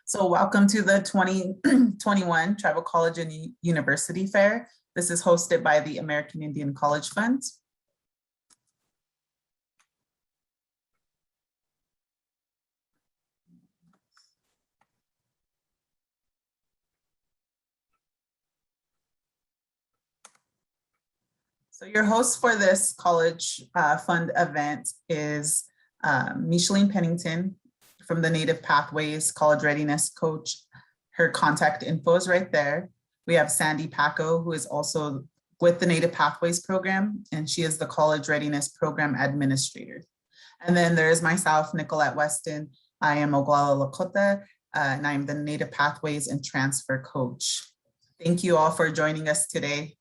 So welcome to the 2021 Tribal College and University Fair. This is hosted by the American Indian College Fund. So your host for this college fund event is Micheline Pennington from the Native Pathways College Readiness Coach. Her contact info is right there. We have Sandy Paco, who is also with the Native Pathways program, and she is the College Readiness Program Administrator. And then there is myself, Nicolette Weston. I am Oglala Lakota, and I'm the Native Pathways and Transfer Coach. Thank you all for joining us today.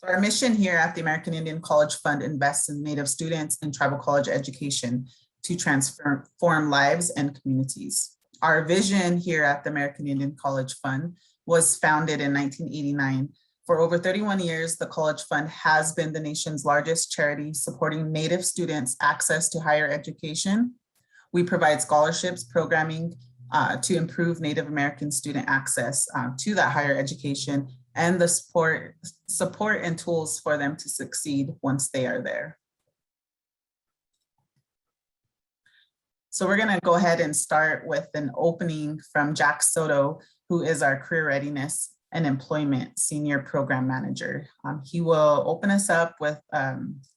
Our mission here at the American Indian College Fund invests in Native students and tribal college education to transform lives and communities. Our vision here at the American Indian College Fund was founded in 1989. For over 31 years, the College Fund has been the nation's largest charity supporting Native students' access to higher education. We provide scholarships, programming to improve Native American student access to that higher education and the support and tools for them to succeed once they are there. So we're gonna go ahead and start with an opening from Jack Soto, who is our Career Readiness and Employment Senior Program Manager. He will open us up with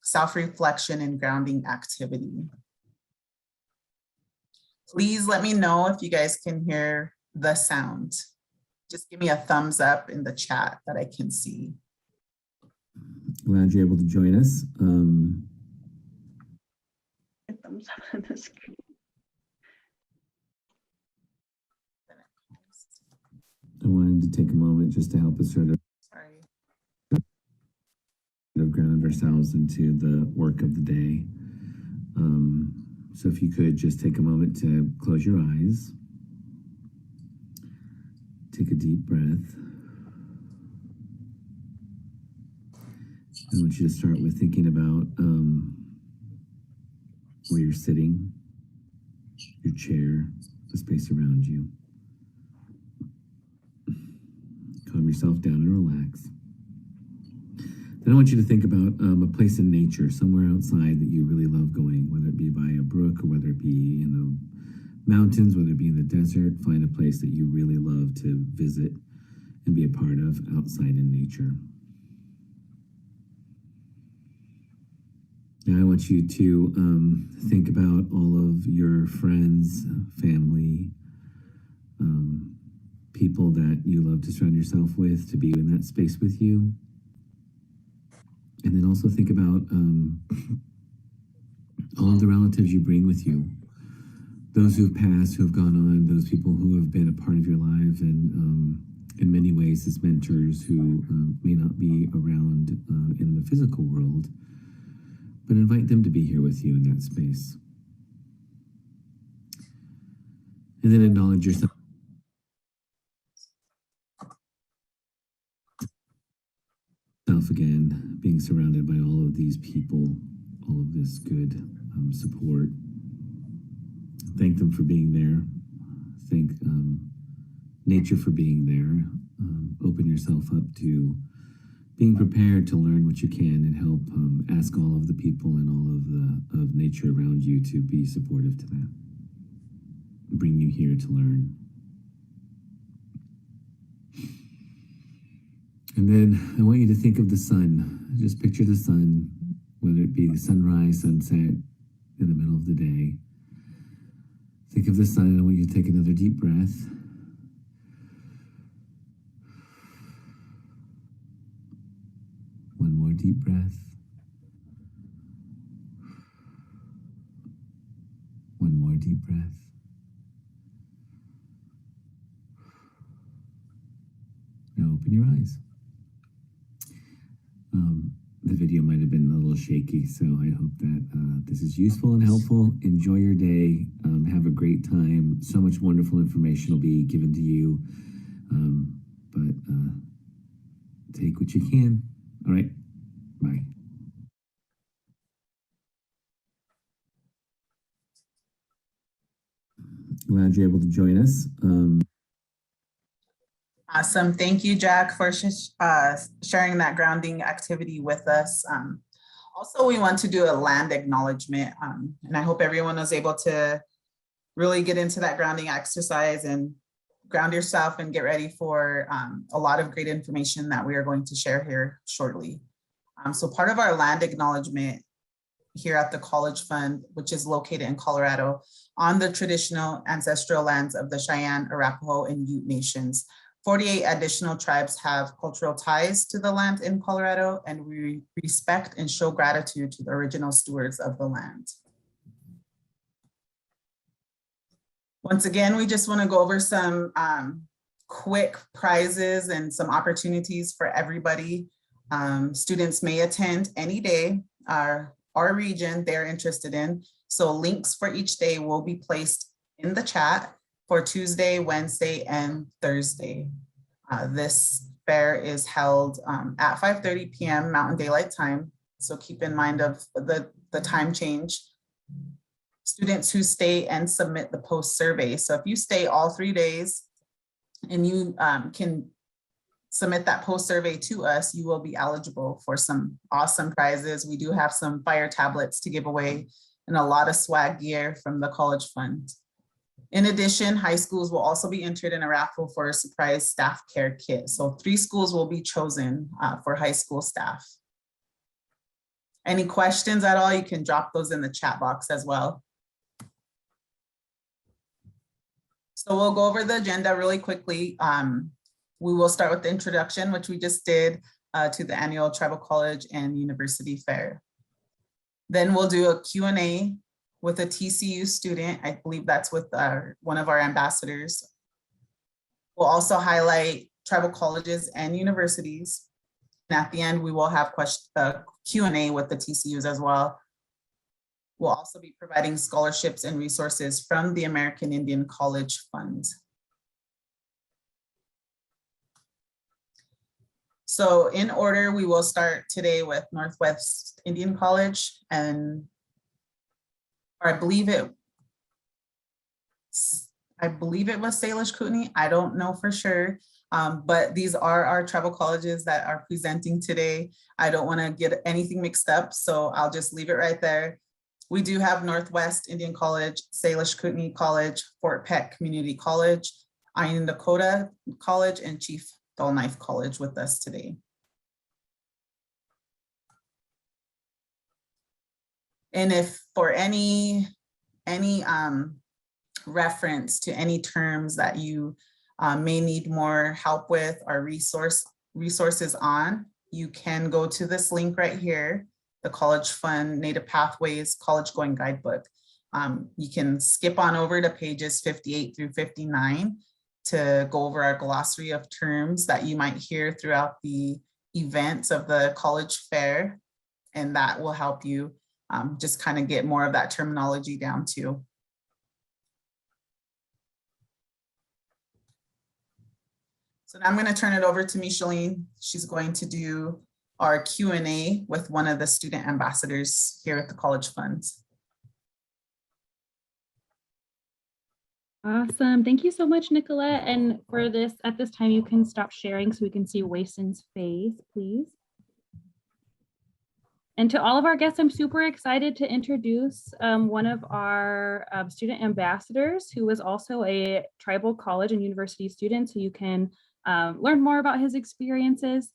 self-reflection and grounding activity. Please let me know if you guys can hear the sound. Just give me a thumbs up in the chat that I can see. Glad you're able to join us. Thumbs up on the screen. I wanted to take a moment just to help us sort of ground ourselves into the work of the day. So if you could just take a moment to close your eyes. Take a deep breath. I want you to start with thinking about where you're sitting, your chair, the space around you. Calm yourself down and relax. Then I want you to think about a place in nature, somewhere outside that you really love going, whether it be by a brook or whether it be in the mountains, whether it be in the desert. Find a place that you really love to visit and be a part of outside in nature. Now I want you to think about all of your friends, family, people that you love to surround yourself with, to be in that space with you. And then also think about all of the relatives you bring with you. Those who have passed, who have gone on, those people who have been a part of your life, and in many ways as mentors who may not be around in the physical world, but invite them to be here with you in that space. And then acknowledge yourself. Again, being surrounded by all of these people, all of this good support. Thank them for being there. Thank nature for being there. Open yourself up to being prepared to learn what you can and help ask all of the people and all of nature around you to be supportive to that. Bring you here to learn. And then I want you to think of the sun. Just picture the sun, whether it be the sunrise, sunset, in the middle of the day. Think of the sun, and I want you to take another deep breath. One more deep breath. One more deep breath. Now open your eyes. The video might have been a little shaky, so I hope that this is useful and helpful. Enjoy your day. Have a great time. So much wonderful information will be given to you, but take what you can. All right, bye. Glad you're able to join us. Awesome. Thank you, Jack, for sharing that grounding activity with us. Also, we want to do a land acknowledgement, and I hope everyone was able to really get into that grounding exercise and ground yourself and get ready for a lot of great information that we are going to share here shortly. So part of our land acknowledgement here at the College Fund, which is located in Colorado, on the traditional ancestral lands of the Cheyenne, Arapaho, and Ute nations. 48 additional tribes have cultural ties to the land in Colorado, and we respect and show gratitude to the original stewards of the land. Once again, we just want to go over some quick prizes and some opportunities for everybody. Students may attend any day or region they're interested in. So links for each day will be placed in the chat for Tuesday, Wednesday, and Thursday. This fair is held at 5:30 p.m. Mountain Daylight Time. So keep in mind of the time change. Students who stay and submit the post survey. So if you stay all 3 days and you can submit that post survey to us, you will be eligible for some awesome prizes. We do have some fire tablets to give away and a lot of swag gear from the College Fund. In addition, high schools will also be entered in a raffle for a surprise staff care kit. So 3 schools will be chosen for high school staff. Any questions at all, you can drop those in the chat box as well. So we'll go over the agenda really quickly. We will start with the introduction, which we just did to the annual Tribal College and University Fair. Then we'll do a Q&A with a TCU student. I believe that's with one of our ambassadors. We'll also highlight tribal colleges and universities. And at the end, we will have Q&A with the TCUs as well. We'll also be providing scholarships and resources from the American Indian College Fund. So in order, we will start today with Northwest Indian College, or I believe it was Salish Kootenai. I don't know for sure, but these are our tribal colleges that are presenting today. I don't want to get anything mixed up, so I'll just leave it right there. We do have Northwest Indian College, Salish Kootenai College, Fort Peck Community College, Iron Dakota College, and Chief Dull Knife College with us today. And if for any reference to any terms that you may need more help with or resources on, you can go to this link right here, the College Fund Native Pathways College Going Guidebook. You can skip on over to pages 58 through 59 to go over our glossary of terms that you might hear throughout the events of the college fair, and that will help you just kind of get more of that terminology down too. So now I'm going to turn it over to Micheline. She's going to do our Q&A with one of the student ambassadors here at the College Funds. Awesome. Thank you so much, Nicolette. And for this, at this time, you can stop sharing so we can see Wayson's face, please. And to all of our guests, I'm super excited to introduce one of our student ambassadors who was also a tribal college and university student, so you can learn more about his experiences.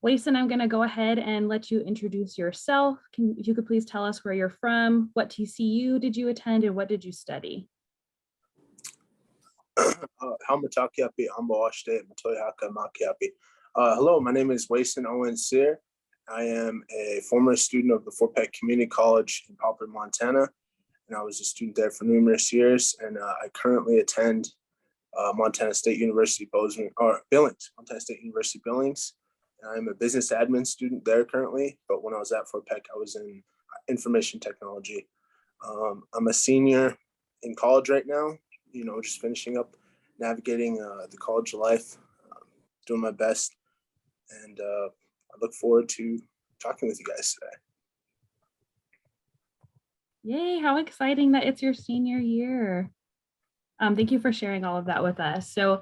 Wayson, I'm going to go ahead and let you introduce yourself. If you could please tell us where you're from, what TCU did you attend, and what did you study? Hello, my name is OneonOne Help. I am a former student of the Fort Peck Community College in Poplar, Montana, and I was a student there for numerous years. And I currently attend Montana State University Billings. And I'm a business admin student there currently, but when I was at Fort Peck, I was in information technology. I'm a senior in college right now, just finishing up navigating the college life, doing my best. And I look forward to talking with you guys today. Yay, how exciting that it's your senior year. Thank you for sharing all of that with us. So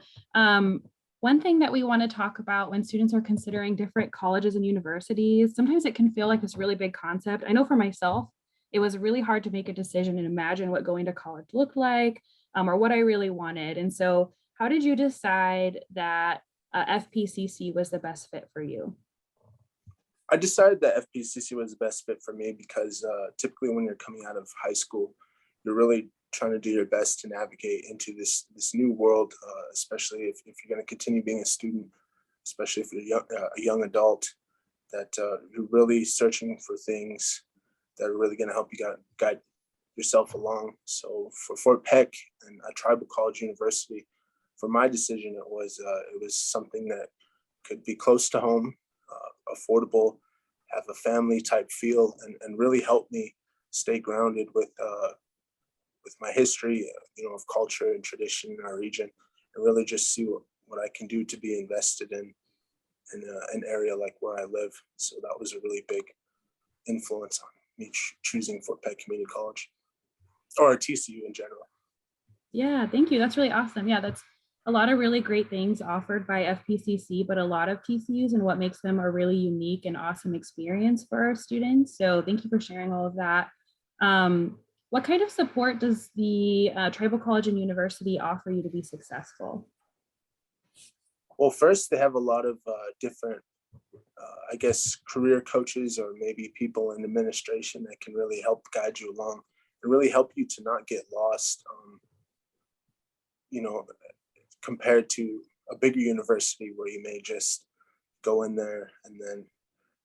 one thing that we want to talk about when students are considering different colleges and universities, sometimes it can feel like this really big concept. I know for myself, it was really hard to make a decision and imagine what going to college looked like, or what I really wanted. And so how did you decide that FPCC was the best fit for you? I decided that FPCC was the best fit for me because typically when you're coming out of high school, you're really trying to do your best to navigate into this new world, especially if you're going to continue being a student, especially if you're a young adult, that you're really searching for things that are really going to help you guide yourself along. So for Fort Peck and a tribal college university, for my decision, it was something that could be close to home, affordable, have a family type feel, and really help me stay grounded with my history, of culture and tradition in our region, and really just see what I can do to be invested in an area like where I live. So that was a really big influence on me choosing Fort Peck Community College, or TCU in general. Yeah, thank you. That's really awesome. Yeah, that's a lot of really great things offered by FPCC, but a lot of TCUs, and what makes them a really unique and awesome experience for our students. So thank you for sharing all of that. What kind of support does the tribal college and university offer you to be successful? Well, first, they have a lot of different, I guess, career coaches or maybe people in administration that can really help guide you along and really help you to not get lost, compared to a bigger university where you may just go in there and then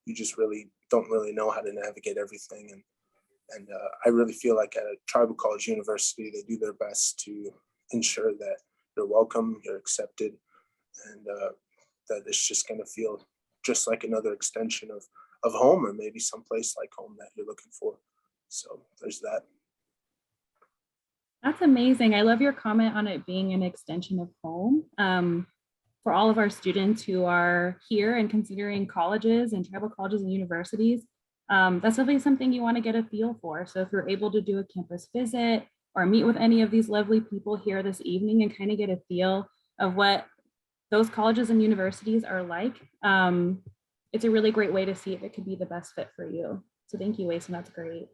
you just really don't really know how to navigate everything. And I really feel like at a tribal college university, they do their best to ensure that you're welcome, you're accepted, and that it's just going to feel just like another extension of home, or maybe someplace like home that you're looking for. So there's that. That's amazing. I love your comment on it being an extension of home. For all of our students who are here and considering colleges and tribal colleges and universities, that's definitely something you want to get a feel for. So if you're able to do a campus visit or meet with any of these lovely people here this evening and kind of get a feel of what those colleges and universities are like, it's a really great way to see if it could be the best fit for you. So thank you, Wason, that's great.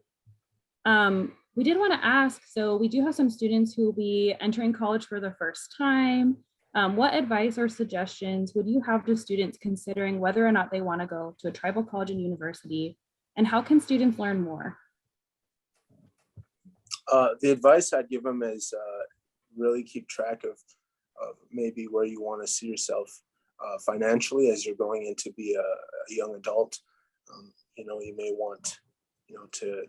We did want to ask, so we do have some students who will be entering college for the first time. What advice or suggestions would you have to students considering whether or not they want to go to a tribal college and university, and how can students learn more? The advice I'd give them is really keep track of maybe where you want to see yourself financially as you're going into be a young adult. You may want, to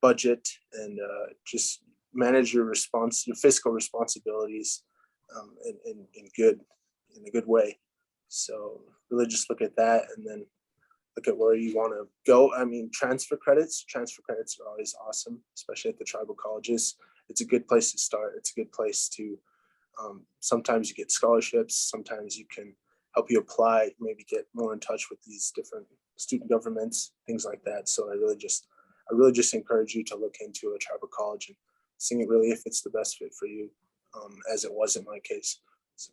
budget and just manage your fiscal responsibilities in a good way. So really just look at that and then look at where you want to go. I mean, transfer credits are always awesome, especially at the tribal colleges. It's a good place to start. It's a good place to, sometimes you get scholarships, sometimes you can help you apply, maybe get more in touch with these different student governments, things like that. So I really just encourage you to look into a tribal college and see it really if it's the best fit for you, as it was in my case. So.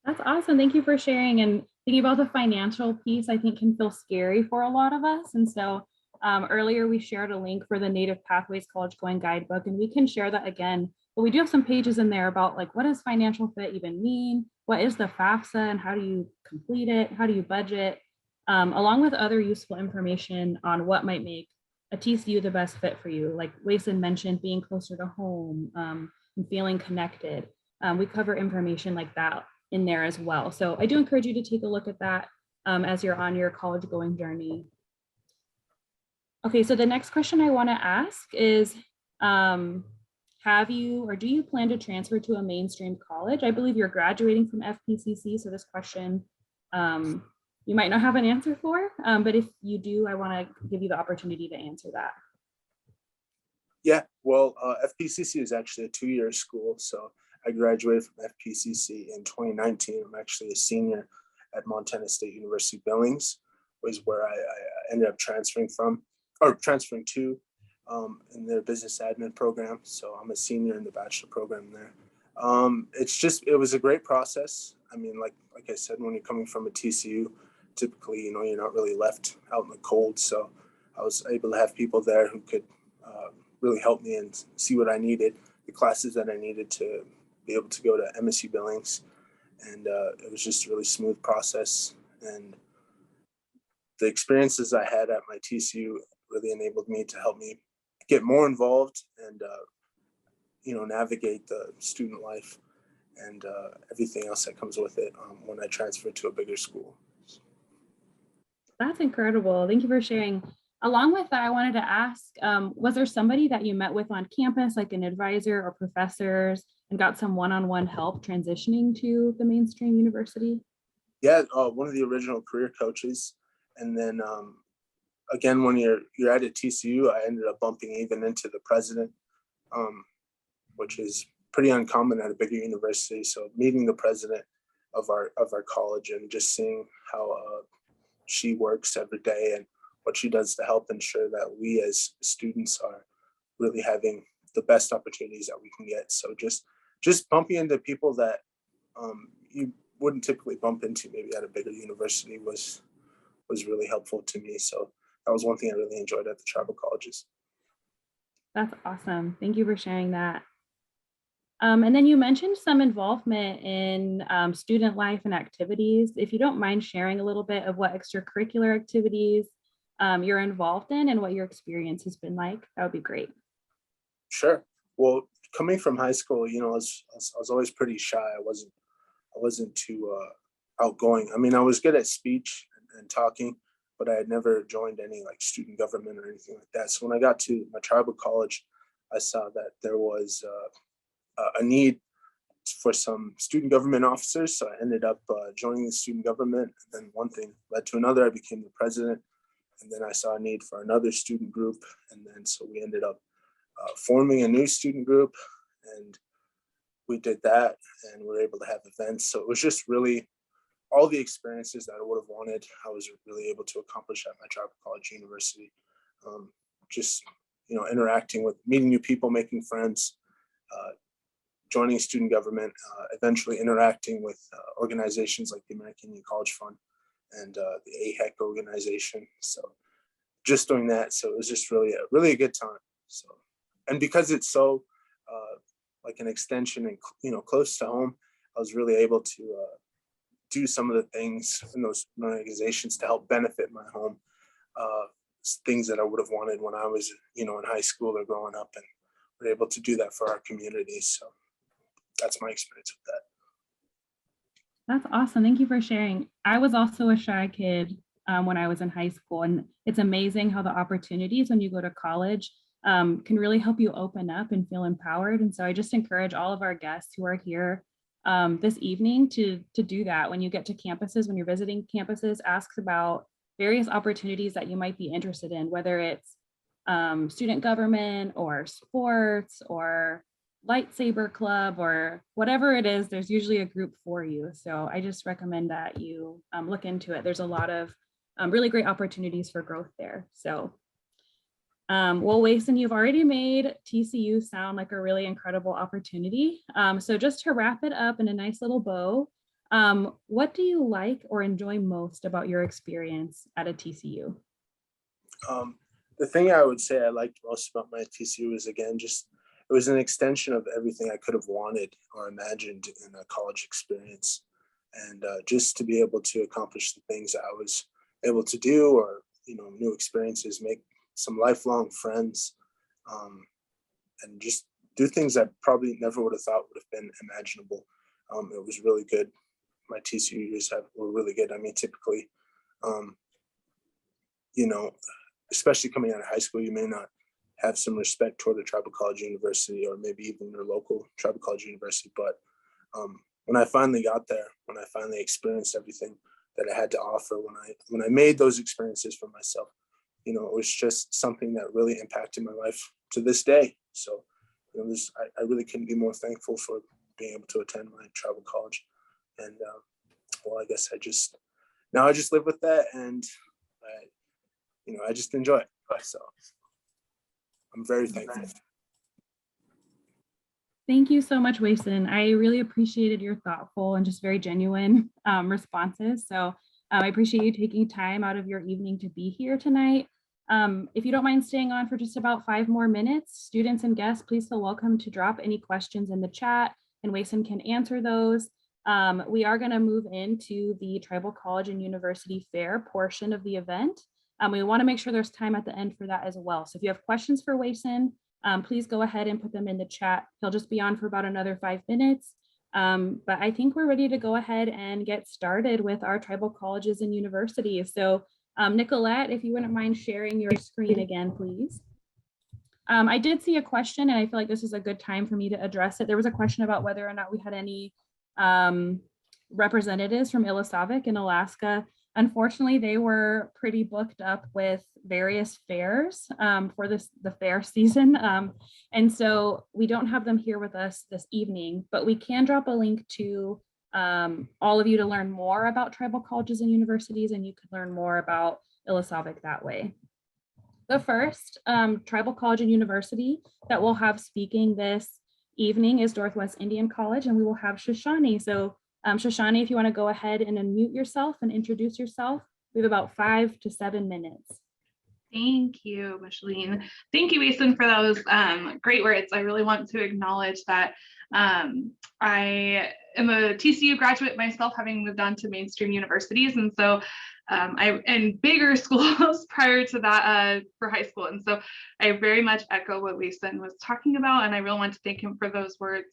That's awesome. Thank you for sharing. And thinking about the financial piece, I think can feel scary for a lot of us. And so earlier we shared a link for the Native Pathways College Going Guidebook, and we can share that again. But we do have some pages in there about like, what does financial fit even mean? What is the FAFSA and how do you complete it? How do you budget? Along with other useful information on what might make a TCU the best fit for you. Like Wason mentioned, being closer to home and feeling connected. We cover information like that in there as well. So I do encourage you to take a look at that as you're on your college going journey. Okay, so the next question I want to ask is, have you or do you plan to transfer to a mainstream college? I believe you're graduating from FPCC, so this question you might not have an answer for, but if you do, I want to give you the opportunity to answer that. Yeah, well, FPCC is actually a 2-year school, so I graduated from FPCC in 2019. I'm actually a senior at Montana State University Billings, was where I ended up transferring to. in their business admin program. So I'm a senior in the bachelor program there. It was a great process. I mean, like I said, when you're coming from a TCU, typically, you're not really left out in the cold. So I was able to have people there who could really help me and see what I needed, the classes that I needed to be able to go to MSU Billings. And it was just a really smooth process. And the experiences I had at my TCU really enabled me to help me get more involved and, navigate the student life and everything else that comes with it when I transferred to a bigger school. That's incredible. Thank you for sharing. Along with that, I wanted to ask, was there somebody that you met with on campus, like an advisor or professors, and got some one-on-one help transitioning to the mainstream university? Yeah, one of the original career coaches. And then again, when you're at a TCU, I ended up bumping even into the president, which is pretty uncommon at a bigger university. So meeting the president of our college and just seeing how she works every day and what she does to help ensure that we as students are really having the best opportunities that we can get. So just bumping into people that you wouldn't typically bump into maybe at a bigger university was really helpful to me. So that was one thing I really enjoyed at the tribal colleges. That's awesome. Thank you for sharing that. And then you mentioned some involvement in student life and activities. If you don't mind sharing a little bit of what extracurricular activities you're involved in and what your experience has been like, that would be great. Sure. Well, coming from high school, I was always pretty shy. I wasn't too outgoing. I mean, I was good at speech and talking, but I had never joined any like student government or anything like that. So when I got to my tribal college, I saw that there was a need for some student government officers. So I ended up joining the student government. And then one thing led to another. I became the president. And then I saw a need for another student group. And then so we ended up forming a new student group. And we did that and we were able to have events. So it was just really all the experiences that I would have wanted, I was really able to accomplish at my tribal college university. Just, interacting with, meeting new people, making friends, joining student government, eventually interacting with organizations like the American Indian College Fund and the AHEC organization. So just doing that. So it was just really a good time. So, and because it's so like an extension and, close to home, I was really able to do some of the things in those organizations to help benefit my home, things that I would have wanted when I was, in high school or growing up, and we're able to do that for our community. So that's my experience with that. That's awesome. Thank you for sharing. I was also a shy kid when I was in high school, and it's amazing how the opportunities when you go to college can really help you open up and feel empowered. And so I just encourage all of our guests who are here this evening to do that. When you get to campuses, when you're visiting campuses, ask about various opportunities that you might be interested in, whether it's student government or sports or lightsaber club or whatever it is. There's usually a group for you. So I just recommend that you look into it. There's a lot of really great opportunities for growth there. So well, Wason, you've already made TCU sound like a really incredible opportunity. So just to wrap it up in a nice little bow, what do you like or enjoy most about your experience at a TCU? The thing I would say I liked most about my TCU is, again, just it was an extension of everything I could have wanted or imagined in a college experience. And just to be able to accomplish the things I was able to do, or, new experiences, make some lifelong friends, and just do things I probably never would have thought would have been imaginable. It was really good. My TCU years were really good. I mean, typically, especially coming out of high school, you may not have some respect toward a tribal college university or maybe even your local tribal college university. But when I finally got there, when I finally experienced everything that I had to offer, when I made those experiences for myself, it was just something that really impacted my life to this day. So, I really couldn't be more thankful for being able to attend my tribal college. And I guess I just live with that, and I just enjoy it. So I'm very thankful. Thank you so much, Wason. I really appreciated your thoughtful and just very genuine responses. So I appreciate you taking time out of your evening to be here tonight. If you don't mind staying on for just about 5 more minutes, students and guests, please feel welcome to drop any questions in the chat and Wason can answer those. We are going to move into the Tribal College and University Fair portion of the event. We want to make sure there's time at the end for that as well. So if you have questions for Wason, please go ahead and put them in the chat. He'll just be on for about another 5 minutes. But I think we're ready to go ahead and get started with our tribal colleges and universities. So Nicolette, if you wouldn't mind sharing your screen again, please. I did see a question and I feel like this is a good time for me to address it. There was a question about whether or not we had any representatives from Ilisavik in Alaska. Unfortunately, they were pretty booked up with various fairs for the fair season. And so we don't have them here with us this evening, but we can drop a link to all of you to learn more about tribal colleges and universities, and you can learn more about Ilisavik that way. The first tribal college and university that we'll have speaking this evening is Northwest Indian College, and we will have Shoshani. So Shoshani, if you want to go ahead and unmute yourself and introduce yourself, we have about 5 to 7 minutes. Thank you, Micheline. Thank you, Wason, for those great words. I really want to acknowledge that I am a TCU graduate myself, having moved on to mainstream universities. And so I in bigger schools prior to that for high school. And so I very much echo what Wason was talking about. And I really want to thank him for those words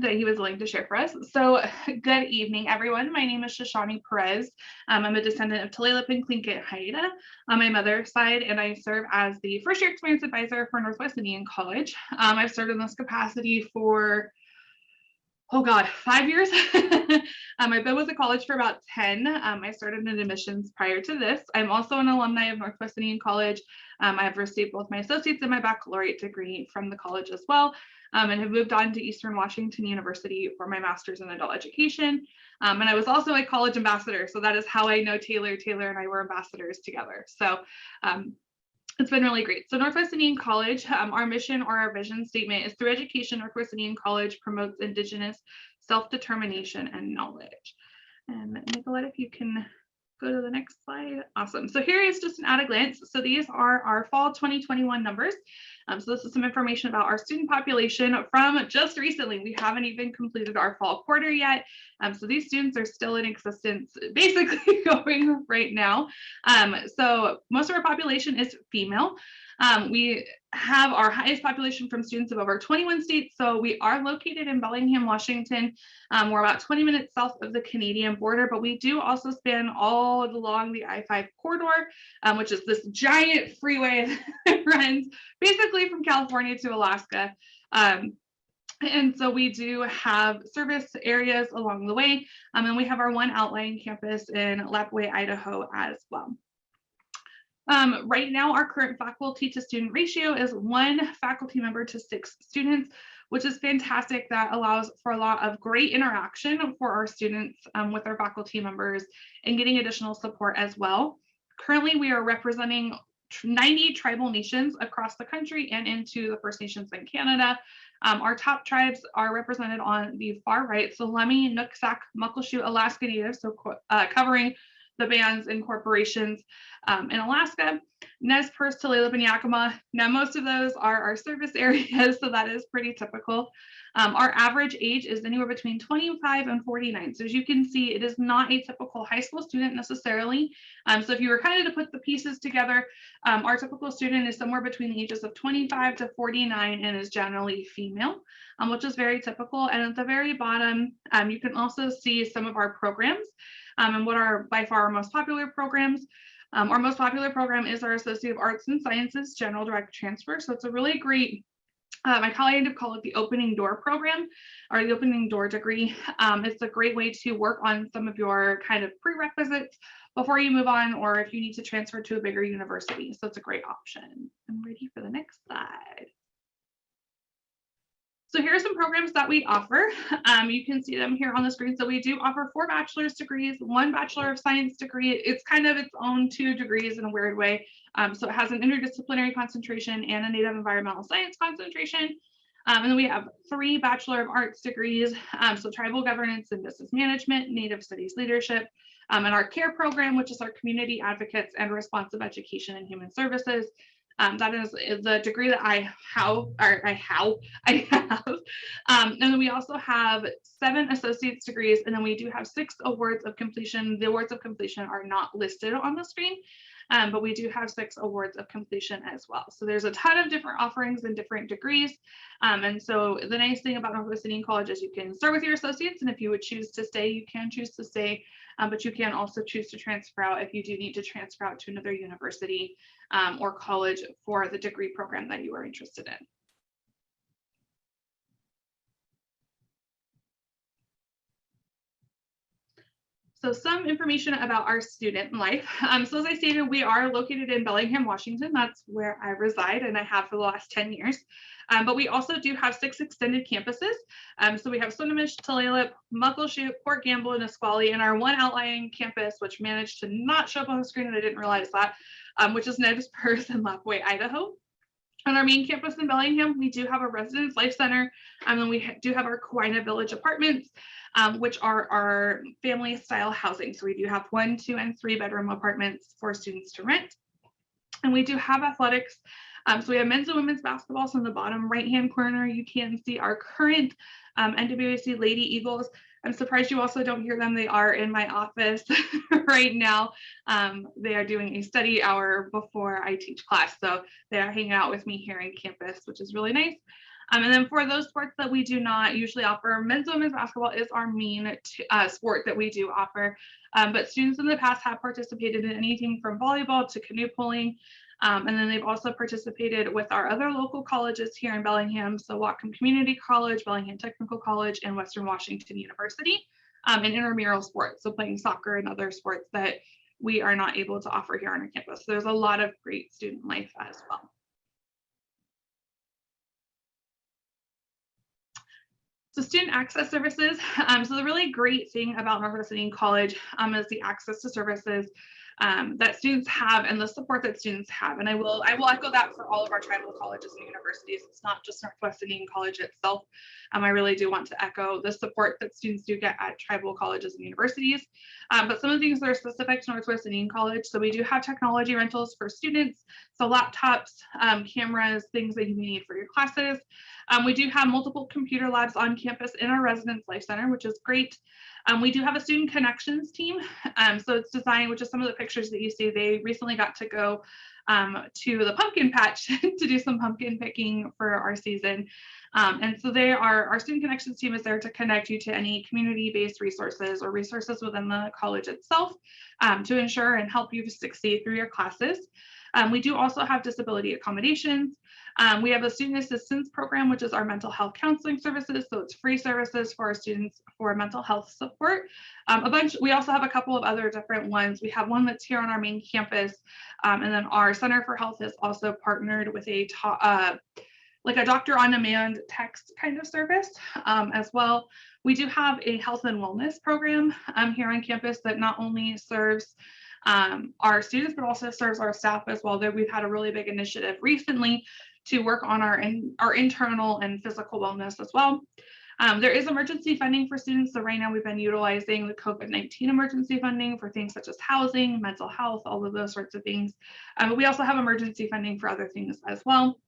that he was willing to share for us. So good evening, everyone. My name is Shoshani Perez. I'm a descendant of Tulalip and Tlingit Haida on my mother's side, and I serve as the first year experience advisor for Northwest Indian College. I've served in this capacity for, 5 years. I've been with the college for about 10. I started in admissions prior to this. I'm also an alumni of Northwest Indian College. I have received both my associate's and my baccalaureate degree from the college as well, and have moved on to Eastern Washington University for my master's in adult education. And I was also a college ambassador. So that is how I know Taylor. Taylor and I were ambassadors together. So it's been really great. So Northwest Indian College, our mission or our vision statement is through education, Northwest Indian College promotes Indigenous self-determination and knowledge. And Nicolette, if you can go to the next slide. Awesome. So here is just an at a glance. So these are our fall 2021 numbers. So this is some information about our student population from just recently. We haven't even completed our fall quarter yet. So these students are still in existence, basically going right now. So most of our population is female. We have our highest population from students of over 21 states. So we are located in Bellingham, Washington. We're about 20 minutes south of the Canadian border, but we do also span all along the I-5 corridor, which is this giant freeway that runs basically from California to Alaska. And so we do have service areas along the way. And we have our one outlying campus in Lapwai, Idaho as well. Right now, our current faculty to student ratio is 1 faculty member to 6 students, which is fantastic. That allows for a lot of great interaction for our students with our faculty members and getting additional support as well. Currently, we are representing 90 tribal nations across the country and into the First Nations in Canada. Our top tribes are represented on the far right, so Lemhi, Nooksack, Muckleshoot, Alaska Native, so covering the bands and corporations in Alaska, Nez Perce, Tulalip, and Yakima. Now, most of those are our service areas, so that is pretty typical. Our average age is anywhere between 25 and 49. So as you can see, it is not a typical high school student necessarily. So if you were kind of to put the pieces together, our typical student is somewhere between the ages of 25 to 49 and is generally female, which is very typical. And at the very bottom, you can also see some of our programs and what are by far our most popular programs. Our most popular program is our Associate of Arts and Sciences General Direct Transfer. So it's a really great, my colleague would call it the opening door program or the opening door degree. It's a great way to work on some of your kind of prerequisites before you move on, or if you need to transfer to a bigger university. So it's a great option. I'm ready for the next slide. So here are some programs that we offer. You can see them here on the screen. So we do offer 4 bachelor's degrees, 1 Bachelor of Science degree. It's kind of its own 2 degrees in a weird way. So it has an interdisciplinary concentration and a Native Environmental Science concentration. And then we have 3 Bachelor of Arts degrees. So tribal governance and business management, Native Studies leadership, and our CARE program, which is our community advocates and responsive education and human services. That is the degree that I have. And then we also have 7 associate's degrees, and then we do have 6 awards of completion. The awards of completion are not listed on the screen, but we do have 6 awards of completion as well. So there's a ton of different offerings and different degrees. And so the nice thing about Northwest Indian College is you can start with your associates, and if you would choose to stay, you can choose to stay, but you can also choose to transfer out if you do need to transfer out to another university or college for the degree program that you are interested in. So some information about our student life. So as I stated, we are located in Bellingham, Washington. That's where I reside, and I have for the last 10 years. But we also do have 6 extended campuses. So we have Swinomish, Tulalip, Muckleshoot, Port Gamble, and Nisqually, and our one outlying campus, which managed to not show up on the screen, and I didn't realize that, which is Nez Perce and Lapwai, Idaho. On our main campus in Bellingham, we do have a residence life center, and then we do have our Kootenai Village apartments, which are our family style housing. So we do have 1, 2, and 3 bedroom apartments for students to rent. And we do have athletics. So we have men's and women's basketball. So in the bottom right-hand corner, you can see our current NWAC Lady Eagles. I'm surprised you also don't hear them. They are in my office right now. They are doing a study hour before I teach class. So they are hanging out with me here in campus, which is really nice. And then for those sports that we do not usually offer, men's and women's basketball is our main sport that we do offer. But students in the past have participated in anything from volleyball to canoe pulling. And then they've also participated with our other local colleges here in Bellingham. So Whatcom Community College, Bellingham Technical College, and Western Washington University, in intramural sports. So playing soccer and other sports that we are not able to offer here on our campus. So there's a lot of great student life as well. So student access services. So the really great thing about Northwest Indian College is the access to services that students have and the support that students have. And I will echo that for all of our tribal colleges and universities. It's not just Northwest Indian College itself. I really do want to echo the support that students do get at tribal colleges and universities. But some of the things that are specific to Northwest Indian College. So we do have technology rentals for students. So laptops, cameras, things that you may need for your classes. We do have multiple computer labs on campus in our residence life center, which is great. We do have a student connections team. So it's designed, which is some of the pictures that you see. They recently got to go to the pumpkin patch to do some pumpkin picking for our season. And so our student connections team is there to connect you to any community-based resources or resources within the college itself to ensure and help you succeed through your classes. We do also have disability accommodations. We have a student assistance program, which is our mental health counseling services. So it's free services for our students for mental health support. We also have a couple of other different ones. We have one that's here on our main campus. And then our Center for Health is also partnered with like a doctor on demand text kind of service as well. We do have a health and wellness program here on campus that not only serves our students, but also serves our staff as well. We've had a really big initiative recently to work on our internal and physical wellness as well. There is emergency funding for students. So right now we've been utilizing the COVID-19 emergency funding for things such as housing, mental health, all of those sorts of things. But we also have emergency funding for other things as well.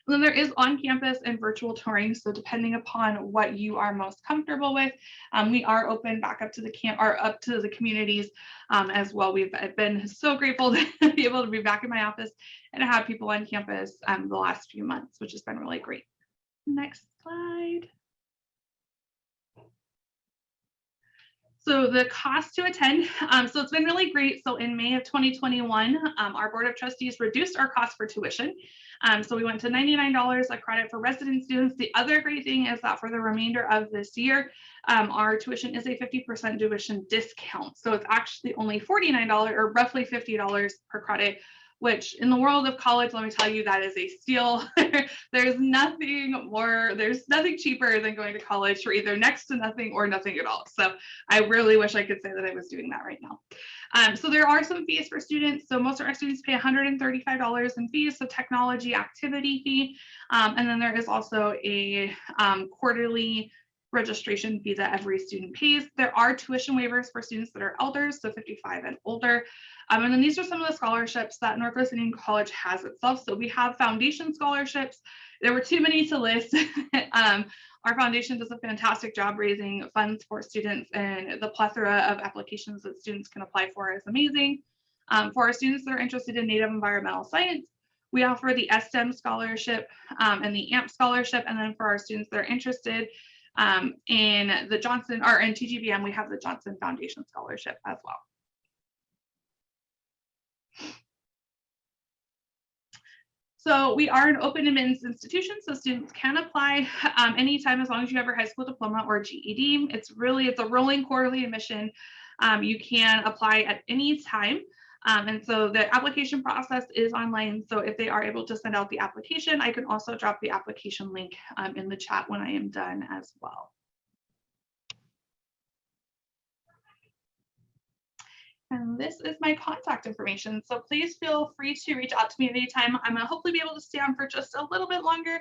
And then there is on-campus and virtual touring. So depending upon what you are most comfortable with, we are open back up to the up to the communities as well. I've been so grateful to be able to be back in my office and to have people on campus the last few months, which has been really great. Next slide. So the cost to attend, so it's been really great. So in May of 2021, our Board of Trustees reduced our cost for tuition. So we went to $99 a credit for resident students. The other great thing is that for the remainder of this year, our tuition is a 50% tuition discount. So it's actually only $49 or roughly $50 per credit which in the world of college, let me tell you, that is a steal. There's nothing cheaper than going to college for either next to nothing or nothing at all. So I really wish I could say that I was doing that right now. So there are some fees for students. So most of our students pay $135 in fees, so technology activity fee. And then there is also a quarterly registration fee that every student pays. There are tuition waivers for students that are elders, so 55 and older. And then these are some of the scholarships that Northwest Indian College has itself. So we have foundation scholarships. There were too many to list. Our foundation does a fantastic job raising funds for students, and the plethora of applications that students can apply for is amazing. For our students that are interested in Native Environmental Science, we offer the STEM scholarship and the AMP scholarship. And then for our students that are interested in the Johnson or in TGBM, we have the Johnson Foundation Scholarship as well. So we are an open admittance institution, so students can apply anytime as long as you have your high school diploma or GED. It's a rolling quarterly admission. You can apply at any time. And so the application process is online. So if they are able to send out the application, I can also drop the application link in the chat when I am done as well. And this is my contact information. So please feel free to reach out to me anytime. I'm gonna hopefully be able to stay on for just a little bit longer.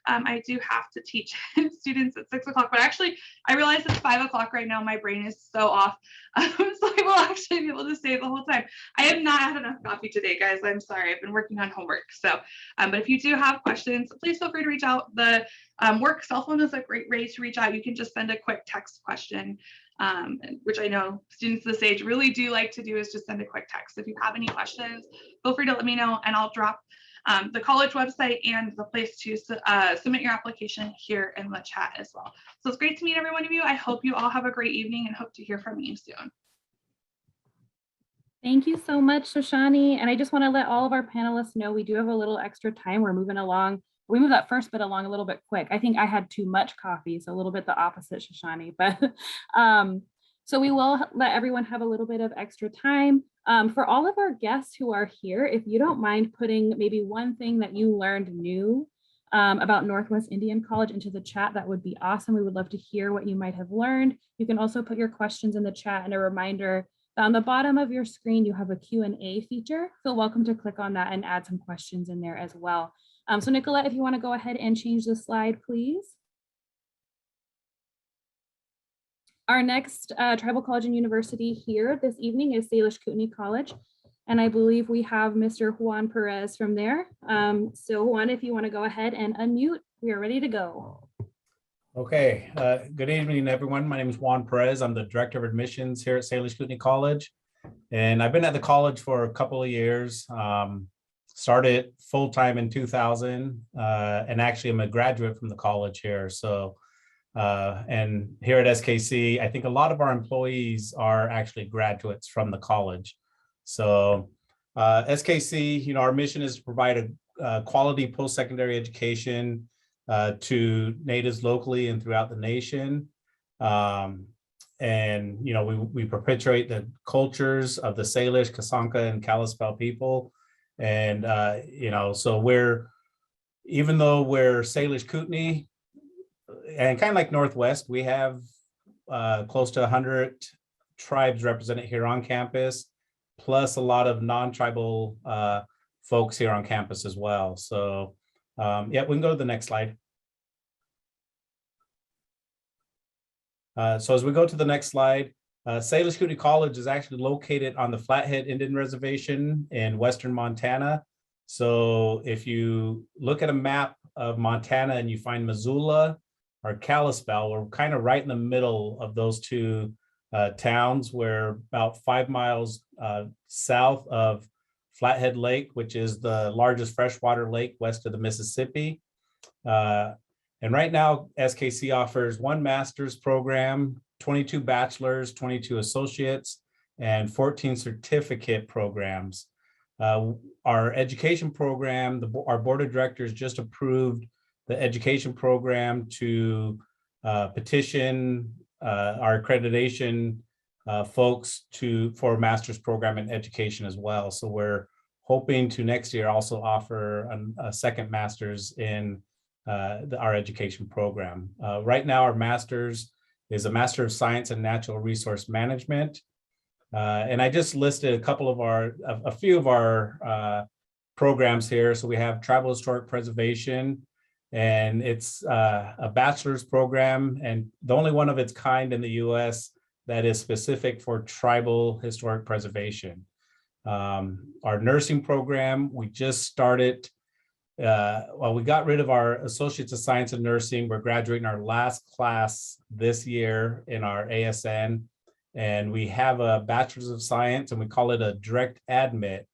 I do have to teach students at 6 o'clock, but actually I realize it's 5 o'clock right now. My brain is so off. So I will actually be able to stay the whole time. I have not had enough coffee today, guys. I'm sorry, I've been working on homework. So, but if you do have questions, please feel free to reach out. The work cell phone is a great way to reach out. You can just send a quick text question, which I know students this age really do like to do, is just send a quick text. If you have any questions, feel free to let me know, and I'll drop the college website and the place to submit your application here in the chat as well. So it's great to meet every one of you. I hope you all have a great evening and hope to hear from you soon. Thank you so much, Shoshani. And I just want to let all of our panelists know we do have a little extra time. We're moving along. We moved that first bit along a little bit quick. I think I had too much coffee, so a little bit the opposite, Shoshani. But so we will let everyone have a little bit of extra time. For all of our guests who are here, if you don't mind putting maybe one thing that you learned new about Northwest Indian College into the chat, that would be awesome. We would love to hear what you might have learned. You can also put your questions in the chat, and a reminder that on the bottom of your screen, you have a Q&A feature. Feel welcome to click on that and add some questions in there as well. So Nicolette, if you want to go ahead and change the slide, please. Our next tribal college and university here this evening is Salish Kootenai College. And I believe we have Mr. Juan Perez from there. So Juan, if you want to go ahead and unmute, we are ready to go. Okay, good evening, everyone. My name is Juan Perez. I'm the Director of Admissions here at Salish Kootenai College. And I've been at the college for a couple of years. Started full-time in 2000, and actually I'm a graduate from the college here. So, and here at SKC, I think a lot of our employees are actually graduates from the college. So SKC, our mission is to provide a quality post-secondary education to natives locally and throughout the nation. And, we perpetuate the cultures of the Salish, Kasanka, and Kalispel people. And, so even though we're Salish Kootenai, and kind of like Northwest, we have close to 100 tribes represented here on campus, plus a lot of non-tribal folks here on campus as well. So, yeah, we can go to the next slide. So as we go to the next slide, Salish Kootenai College is actually located on the Flathead Indian Reservation in Western Montana. So if you look at a map of Montana and you find Missoula or Kalispel, we're kind of right in the middle of those two towns. We're about 5 miles south of Flathead Lake, which is the largest freshwater lake west of the Mississippi. And right now, SKC offers 1 master's program, 22 bachelor's, 22 associates, and 14 certificate programs. Our education program, our board of directors just approved the education program to petition our accreditation folks for a master's program in education as well. So we're hoping to next year also offer a second master's in our education program. Right now, our master's is a Master of Science in Natural Resource Management. And I just listed a few of our programs here. So we have Tribal Historic Preservation, and it's a bachelor's program and the only one of its kind in the US that is specific for tribal historic preservation. Our nursing program, we just started, we got rid of our Associates of Science in Nursing. We're graduating our last class this year in our ASN, and we have a Bachelor's of Science, and we call it a direct admit.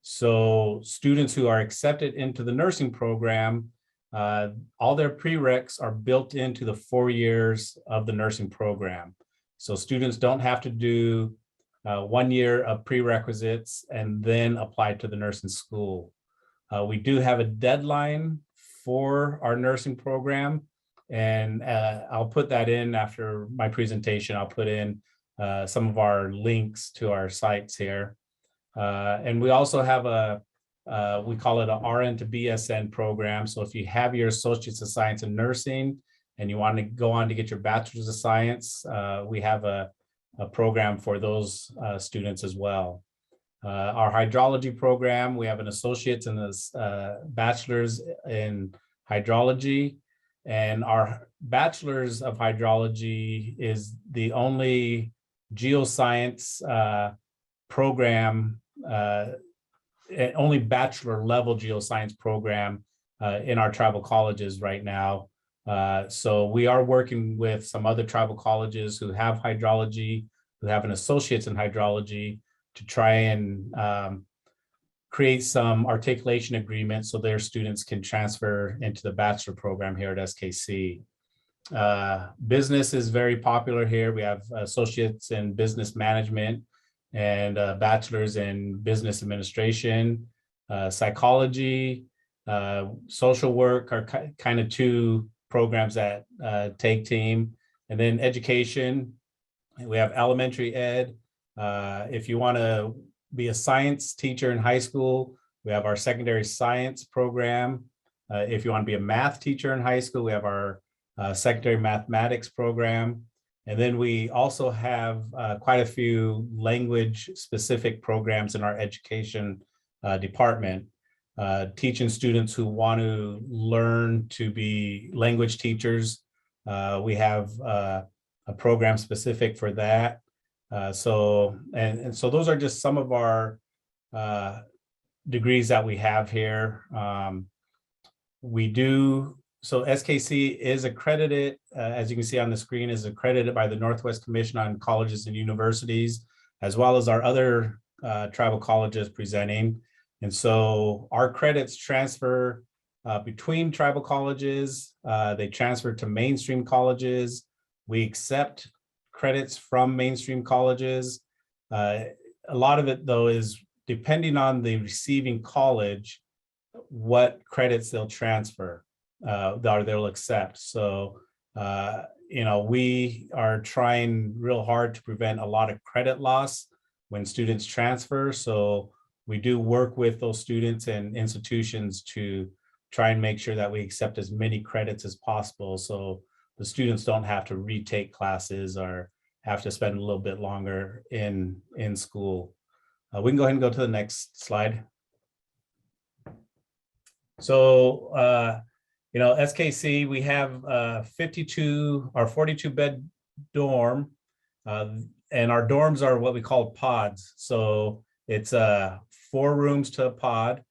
So students who are accepted into the nursing program, all their prereqs are built into the 4 years of the nursing program. So students don't have to do 1 year of prerequisites and then apply to the nursing school. We do have a deadline for our nursing program, and I'll put that in after my presentation. I'll put in some of our links to our sites here. And we also have we call it an RN to BSN program. So if you have your Associates of Science in Nursing and you want to go on to get your Bachelor's of Science, we have a program for those students as well. Our hydrology program, we have an Associate's and a Bachelor's in Hydrology. And our Bachelor's of Hydrology is the only geoscience program, only bachelor level geoscience program in our tribal colleges right now. So we are working with some other tribal colleges who have hydrology, who have an associate's in hydrology, to try and create some articulation agreements so their students can transfer into the bachelor program here at SKC. Business is very popular here. We have associates in business management and bachelors in business administration. Psychology, social work are kind of two programs that take team. And then education, we have elementary ed. If you want to be a science teacher in high school, we have our secondary science program. If you want to be a math teacher in high school, we have our secondary mathematics program. And then we also have quite a few language specific programs in our education department, teaching students who want to learn to be language teachers. We have a program specific for that. So those are just some of our degrees that we have here. So SKC is accredited, as you can see on the screen, is accredited by the Northwest Commission on Colleges and Universities, as well as our other tribal colleges presenting. And so our credits transfer between tribal colleges. They transfer to mainstream colleges. We accept credits from mainstream colleges. A lot of it, though, is depending on the receiving college, what credits they'll transfer. They'll accept. So, we are trying real hard to prevent a lot of credit loss when students transfer. So we do work with those students and institutions to try and make sure that we accept as many credits as possible, so the students don't have to retake classes or have to spend a little bit longer in school. We can go ahead and go to the next slide. So, SKC, we have 52 or 42 bed dorm, and our dorms are what we call pods. So it's 4 rooms to a pod.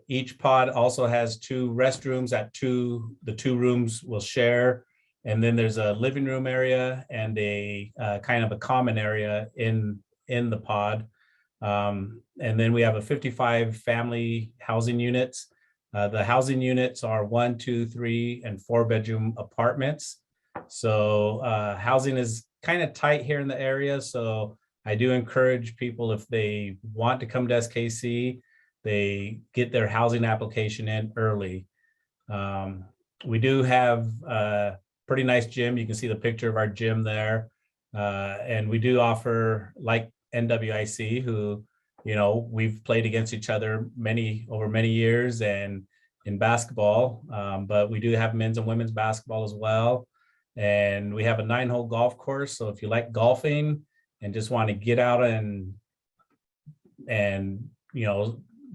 Each pod also has 2 restrooms that the 2 rooms will share. And then there's a living room area and a kind of a common area in the pod. And then we have a 55 family housing units. The housing units are 1, 2, 3, and 4 bedroom apartments. So housing is kind of tight here in the area. So I do encourage people, if they want to come to SKC, they get their housing application in early. We do have a pretty nice gym. You can see the picture of our gym there. And we do offer, like NWIC, who we've played against each other over many years and in basketball, but we do have men's and women's basketball as well. And we have a 9-hole golf course. So if you like golfing and just want to get out and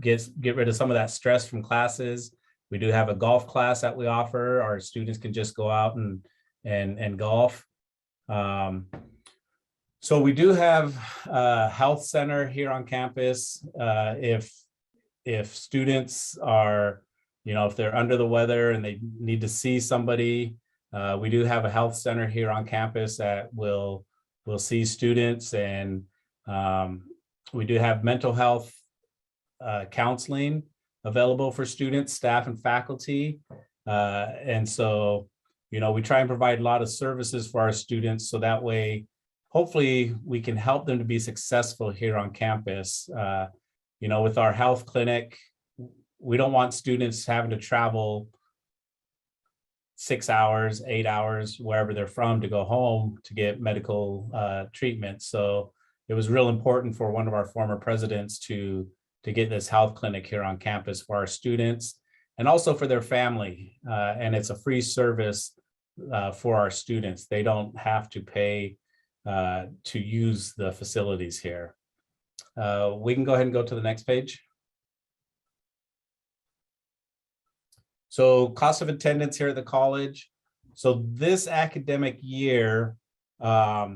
get rid of some of that stress from classes, we do have a golf class that we offer. Our students can just go out and golf. So we do have a health center here on campus. If students are, if they're under the weather and they need to see somebody, we do have a health center here on campus that will see students, and we do have mental health counseling available for students, staff, and faculty. And so, we try and provide a lot of services for our students, so that way, hopefully we can help them to be successful here on campus. With our health clinic, we don't want students having to travel 6 hours, 8 hours, wherever they're from, to go home to get medical treatment. So it was real important for one of our former presidents to get this health clinic here on campus for our students and also for their family. And it's a free service for our students. They don't have to pay to use the facilities here. We can go ahead and go to the next page. So cost of attendance here at the college. So this academic year, our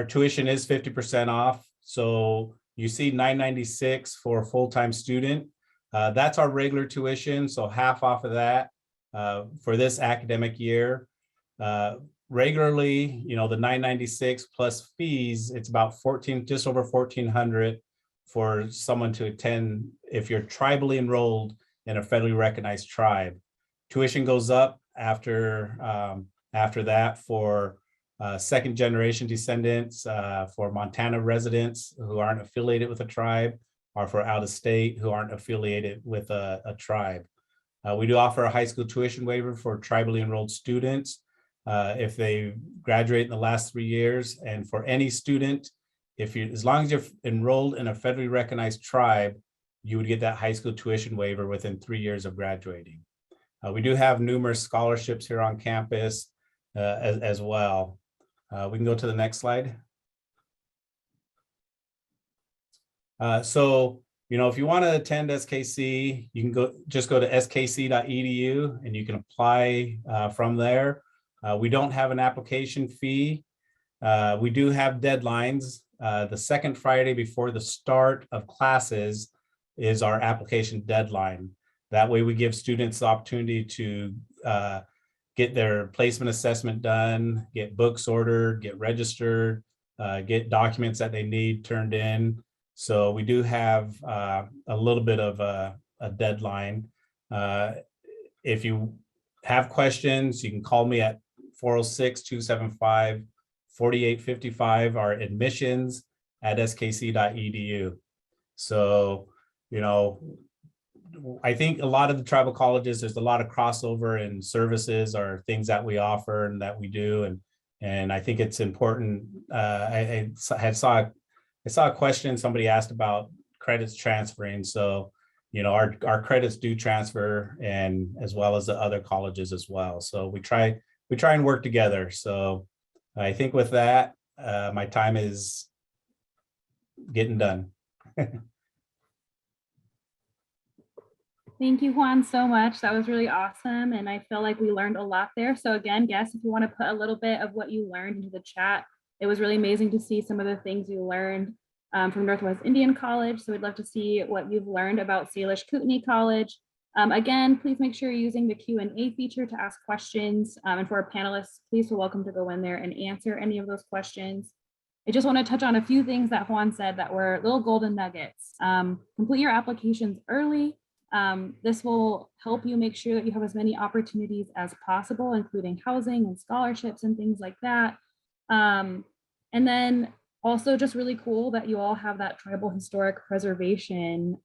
tuition is 50% off. So you see $996 for a full-time student. That's our regular tuition, so half off of that for this academic year. Regularly, the $996 plus fees, it's about just over $1,400 for someone to attend if you're tribally enrolled in a federally recognized tribe. Tuition goes up after that for second generation descendants, for Montana residents who aren't affiliated with a tribe, or for out of state who aren't affiliated with a tribe. We do offer a high school tuition waiver for tribally enrolled students if they graduate in the last 3 years, and for any student, as long as you're enrolled in a federally recognized tribe, you would get that high school tuition waiver within 3 years of graduating. We do have numerous scholarships here on campus as well. We can go to the next slide. So, if you want to attend SKC, you can just go to skc.edu and you can apply from there. We don't have an application fee. We do have deadlines. The second Friday before the start of classes is our application deadline. That way we give students the opportunity to get their placement assessment done, get books ordered, get registered, get documents that they need turned in. So we do have a little bit of a deadline. If you have questions, you can call me at 406-275-4855, our admissions at skc.edu. So, I think a lot of the tribal colleges, there's a lot of crossover in services or things that we offer and that we do. And I think it's important. I saw a question somebody asked about credits transferring. So, our credits do transfer, and as well as the other colleges as well. So we try and work together. So I think with that, my time is getting done. Thank you, Juan, so much. That was really awesome. And I feel like we learned a lot there. So again, guests, if you want to put a little bit of what you learned into the chat, it was really amazing to see some of the things you learned from Northwest Indian College. So we'd love to see what you've learned about Salish Kootenai College. Again, please make sure you're using the Q&A feature to ask questions. And for our panelists, please feel welcome to go in there and answer any of those questions. I just want to touch on a few things that Juan said that were little golden nuggets. Complete your applications early. This will help you make sure that you have as many opportunities as possible, including housing and scholarships and things like that. And then also just really cool that you all have that tribal historic preservation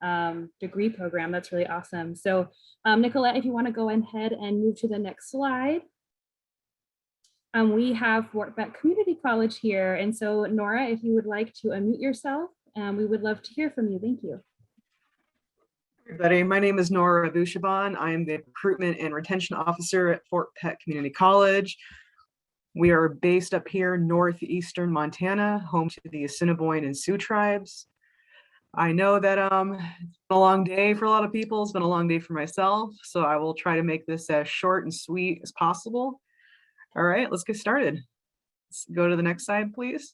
degree program. That's really awesome. So Nicolette, if you want to go ahead and move to the next slide. We have Fort Peck Community College here. And so Nora, if you would like to unmute yourself We would love to hear from you. Thank you. Everybody, my name is Nora Abushaban. I am the Recruitment and Retention Officer at Fort Peck Community College. We are based up here northeastern Montana, home to the Assiniboine and Sioux tribes. I know that it's been a long day for a lot of people. It's been a long day for myself, so I will try to make this as short and sweet as possible. All right, let's get started. Let's go to the next slide, please.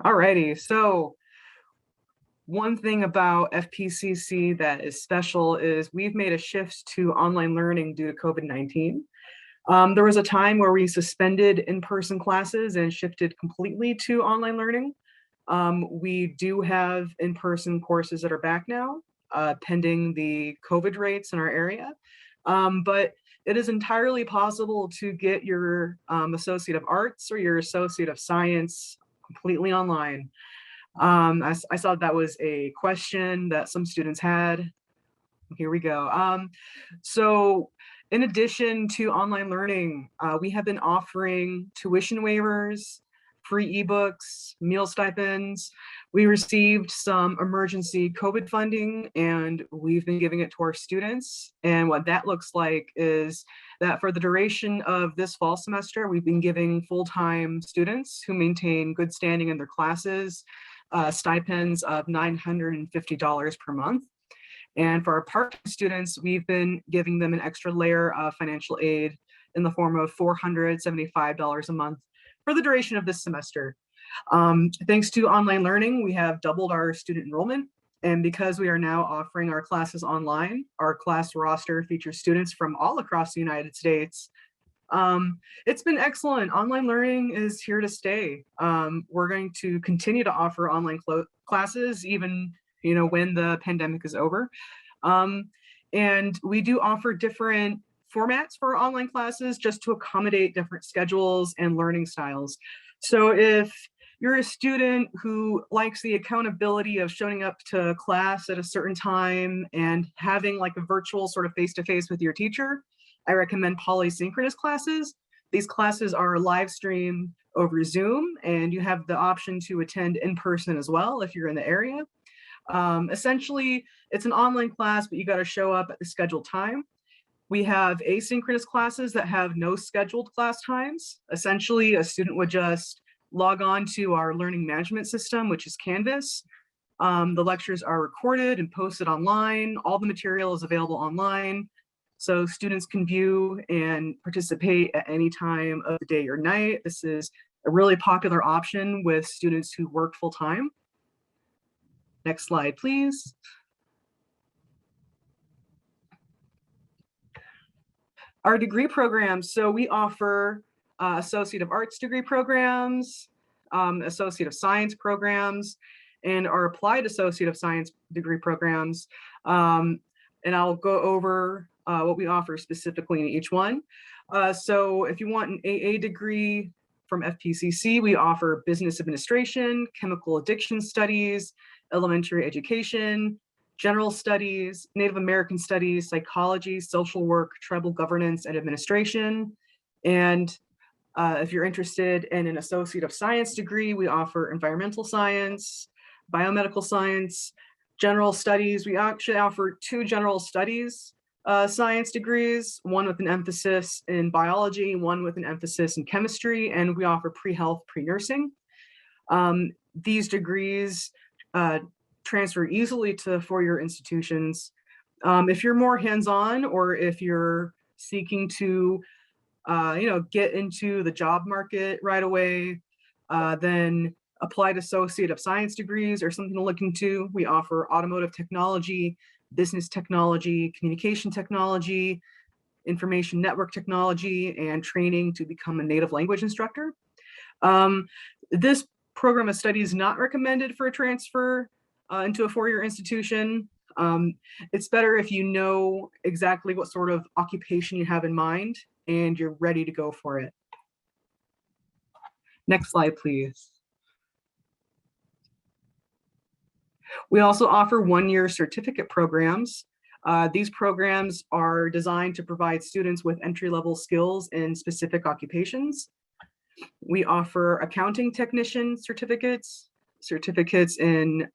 Alrighty, so one thing about FPCC that is special is we've made a shift to online learning due to COVID-19. There was a time where we suspended in-person classes and shifted completely to online learning. We do have in-person courses that are back now, pending the COVID rates in our area. But it is entirely possible to get your Associate of Arts or your Associate of Science completely online. I saw that was a question that some students had. Here we go. So in addition to online learning, we have been offering tuition waivers, free ebooks, meal stipends. We received some emergency COVID funding and we've been giving it to our students. And what that looks like is that for the duration of this fall semester, we've been giving full-time students who maintain good standing in their classes, stipends of $950 per month. And for our part-time students, we've been giving them an extra layer of financial aid in the form of $475 a month for the duration of this semester. Thanks to online learning, we have doubled our student enrollment. And because we are now offering our classes online, our class roster features students from all across the United States. It's been excellent. Online learning is here to stay. We're going to continue to offer online classes even when the pandemic is over. And we do offer different formats for online classes just to accommodate different schedules and learning styles. So if you're a student who likes the accountability of showing up to class at a certain time and having like a virtual sort of face-to-face with your teacher, I recommend polysynchronous classes. These classes are live streamed over Zoom and you have the option to attend in person as well if you're in the area. Essentially, it's an online class, but you got to show up at the scheduled time. We have asynchronous classes that have no scheduled class times. Essentially, a student would just log on to our learning management system, which is Canvas. The lectures are recorded and posted online. All the material is available online. So students can view and participate at any time of the day or night. This is a really popular option with students who work full time. Next slide, please. Our degree programs, so we offer Associate of Arts degree programs, Associate of Science programs, and our Applied Associate of Science degree programs. And I'll go over what we offer specifically in each one. So if you want an AA degree from FPCC, we offer Business Administration, Chemical Addiction Studies, Elementary Education, General Studies, Native American Studies, Psychology, Social Work, Tribal Governance, and Administration. And if you're interested in an Associate of Science degree, we offer Environmental Science, Biomedical Science, General Studies. We actually offer 2 General Studies science degrees, one with an emphasis in biology, one with an emphasis in chemistry, and we offer pre-health, pre-nursing. These degrees transfer easily to four-year institutions. If you're more hands-on or if you're seeking to get into the job market right away, then Applied Associate of Science degrees are something to look into. We offer automotive technology, business technology, communication technology, information network technology, and training to become a native language instructor. This program of study is not recommended for a transfer into a four-year institution. It's better if you know exactly what sort of occupation you have in mind and you're ready to go for it. Next slide, please. We also offer one-year certificate programs. These programs are designed to provide students with entry-level skills in specific occupations. We offer accounting technician certificates, certificates in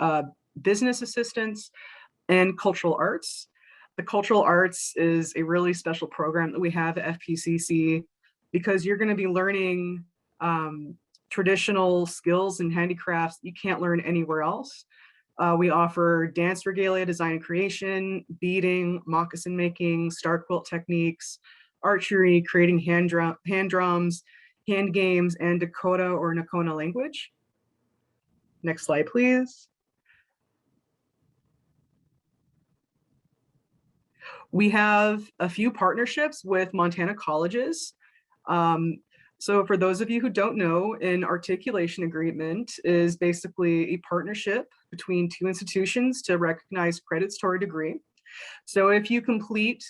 business assistance, and cultural arts. The cultural arts is a really special program that we have at FPCC because you're going to be learning traditional skills and handicrafts you can't learn anywhere else. We offer dance regalia, design and creation, beading, moccasin making, star quilt techniques, archery, creating hand drums, hand games, and Dakota or Nakona language. Next slide, please. We have a few partnerships with Montana colleges. So for those of you who don't know, an articulation agreement is basically a partnership between two institutions to recognize credits toward a degree. So if you complete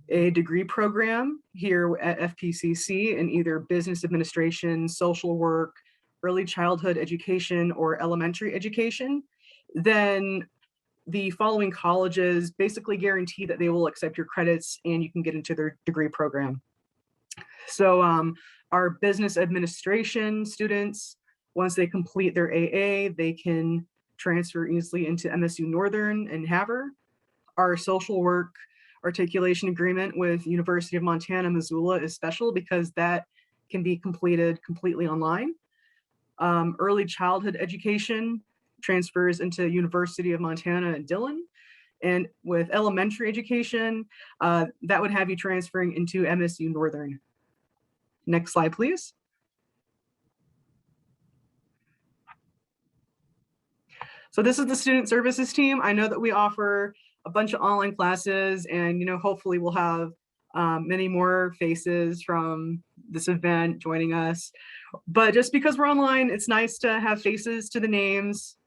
a degree program here at FPCC in either business administration, social work, early childhood education, or elementary education, then the following colleges basically guarantee that they will accept your credits and you can get into their degree program. So our business administration students, once they complete their AA, they can transfer easily into MSU Northern and Havre. Our social work articulation agreement with University of Montana, Missoula is special because that can be completed completely online. Early childhood education transfers into University of Montana and Dillon. And with elementary education, that would have you transferring into MSU Northern. Next slide, please. So this is the student services team. I know that we offer a bunch of online classes and hopefully we'll have many more faces from this event joining us. But just because we're online, it's nice to have faces to the names.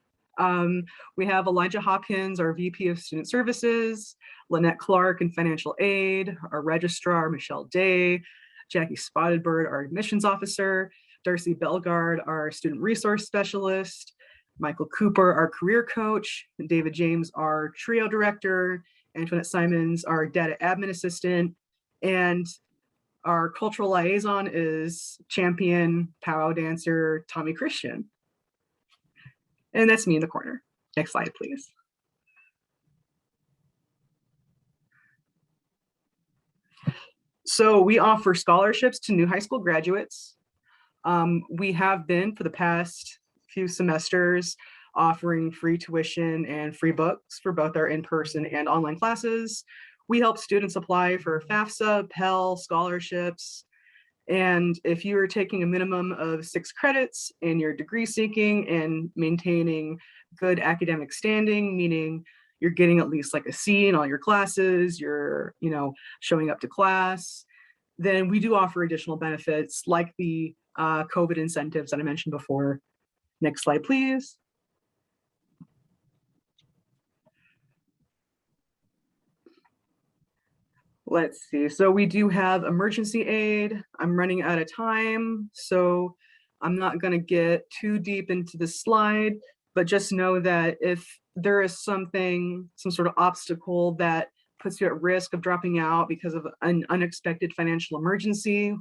We have Elijah Hopkins, our VP of Student Services, Lynette Clark in Financial Aid, our registrar, Michelle Day, Jackie Spotted-Bird, our admissions officer, Darcy Belgard, our student resource specialist, Michael Cooper, our career coach, and David James, our trio director, Antoinette Simons, our data admin assistant, and our cultural liaison is champion powwow dancer Tommy Christian. And that's me in the corner. Next slide, please. So we offer scholarships to new high school graduates. We have been for the past few semesters offering free tuition and free books for both our in-person and online classes. We help students apply for FAFSA, Pell scholarships. And if you are taking a minimum of 6 credits and you're degree seeking and maintaining good academic standing, meaning you're getting at least like a C in all your classes, you're showing up to class, then we do offer additional benefits like the COVID incentives that I mentioned before. Next slide, please. Let's see, so we do have emergency aid. I'm running out of time, so I'm not gonna get too deep into the slide, but just know that if there is some sort of obstacle that puts you at risk of dropping out because of an unexpected financial emergency,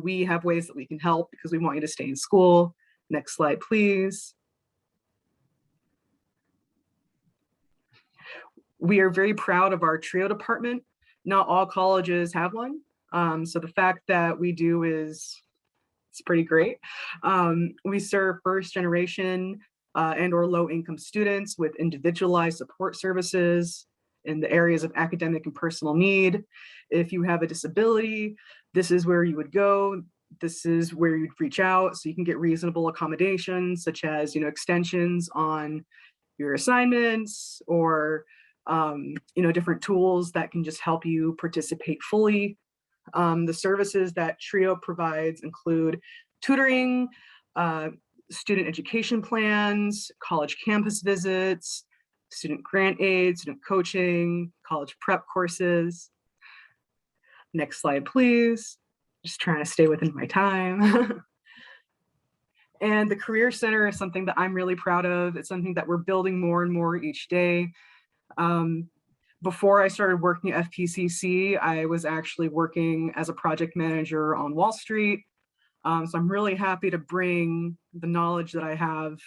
we have ways that we can help because we want you to stay in school. Next slide, please. We are very proud of our TRIO department. Not all colleges have one. So the fact that we do it's pretty great. We serve first generation and or low income students with individualized support services in the areas of academic and personal need. If you have a disability, this is where you would go. This is where you'd reach out so you can get reasonable accommodations such as extensions on your assignments or different tools that can just help you participate fully. The services that TRIO provides include tutoring, student education plans, college campus visits, student grant aid, student coaching, college prep courses. Next slide, please. Just trying to stay within my time. And the Career Center is something that I'm really proud of. It's something that we're building more and more each day. Before I started working at FPCC, I was actually working as a project manager on Wall Street. So I'm really happy to bring the knowledge that I have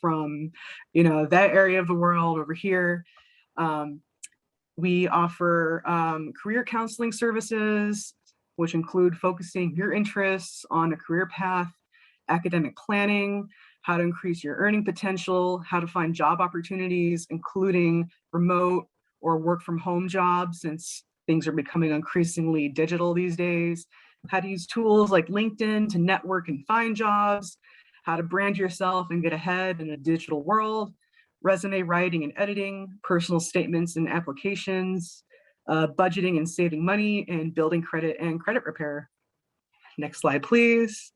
from, that area of the world over here. We offer career counseling services, which include focusing your interests on a career path, academic planning, how to increase your earning potential, how to find job opportunities, including remote or work from home jobs, since things are becoming increasingly digital these days, how to use tools like LinkedIn to network and find jobs, how to brand yourself and get ahead in a digital world, resume writing and editing, personal statements and applications, budgeting and saving money, and building credit and credit repair. Next slide, please.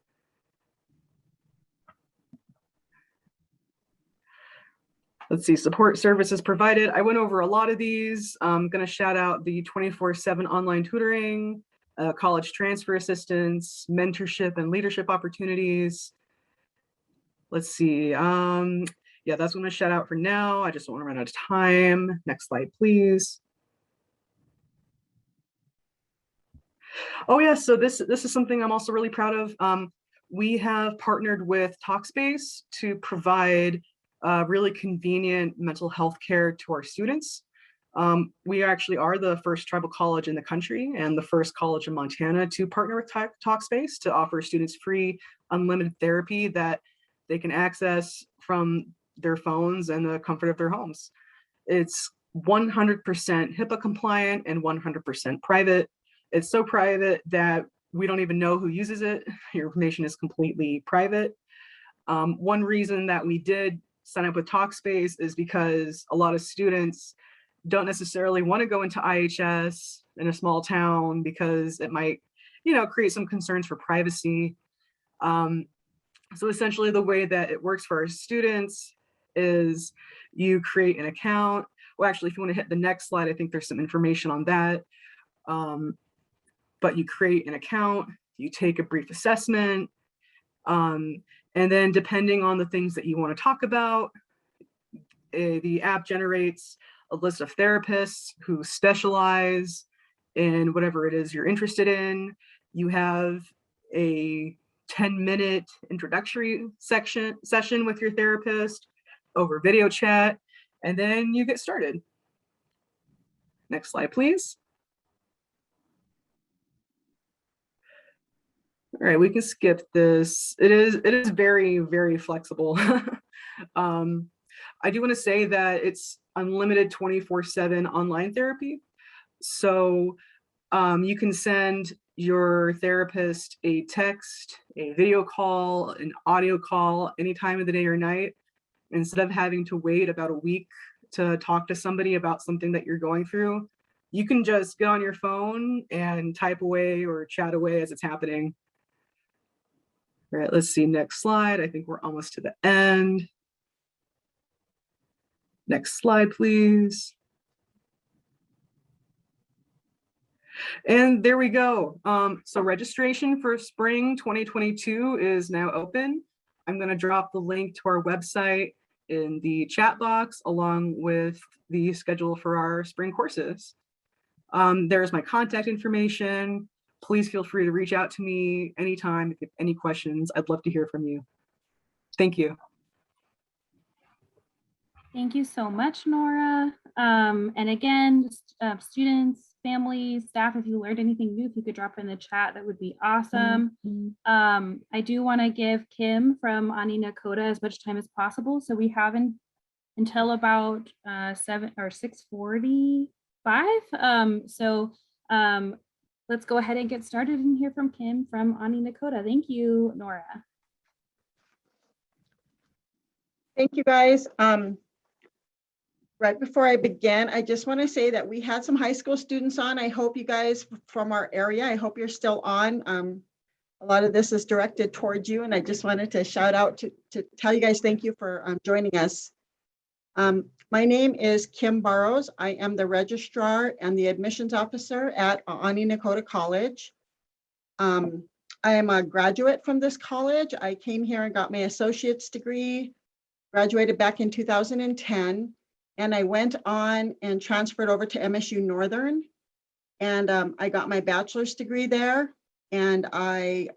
Let's see, support services provided. I went over a lot of these. I'm going to shout out the 24/7 online tutoring, college transfer assistance, mentorship and leadership opportunities. Let's see. Yeah, that's what I'm going to shout out for now. I just don't want to run out of time. Next slide, please. Oh yeah, so this is something I'm also really proud of. We have partnered with Talkspace to provide really convenient mental health care to our students. We actually are the first tribal college in the country and the first college in Montana to partner with Talkspace to offer students free, unlimited therapy that they can access from their phones and the comfort of their homes. It's 100% HIPAA compliant and 100% private. It's so private that we don't even know who uses it. Your information is completely private. One reason that we did sign up with Talkspace is because a lot of students don't necessarily want to go into IHS in a small town because it might, create some concerns for privacy. So essentially the way that it works for our students is you create an account. Well, actually, if you want to hit the next slide, I think there's some information on that. But you create an account, you take a brief assessment, and then depending on the things that you want to talk about, the app generates a list of therapists who specialize in whatever it is you're interested in. You have a 10-minute introductory session with your therapist over video chat, and then you get started. Next slide, please. All right, we can skip this. It is very, very flexible. I do want to say that it's unlimited 24/7 online therapy. So you can send your therapist a text, a video call, an audio call any time of the day or night, instead of having to wait about a week to talk to somebody about something that you're going through. You can just get on your phone and type away or chat away as it's happening. All right, let's see, next slide. I think we're almost to the end. Next slide, please. And there we go. So registration for spring 2022 is now open. I'm going to drop the link to our website in the chat box along with the schedule for our spring courses. There's my contact information. Please feel free to reach out to me anytime if you have any questions. I'd love to hear from you. Thank you. Thank you so much, Nora. And again, students, families, staff, if you learned anything new, if you could drop in the chat, that would be awesome. I do want to give Kim from Ani Nakota as much time as possible. So we have until about 6:45. Let's go ahead and get started and hear from Kim from Ani Nakota. Thank you, Nora. Thank you, guys. Right before I begin, I just want to say that we had some high school students on. I hope you guys from our area, I hope you're still on. A lot of this is directed towards you, and I just wanted to shout out to tell you guys thank you for joining us. My name is Kim Barros. I am the registrar and the admissions officer at Ani Nakota College. I am a graduate from this college. I came here and got my associate's degree, graduated back in 2010. and I went on and transferred over to MSU Northern. And I got my bachelor's degree there, and I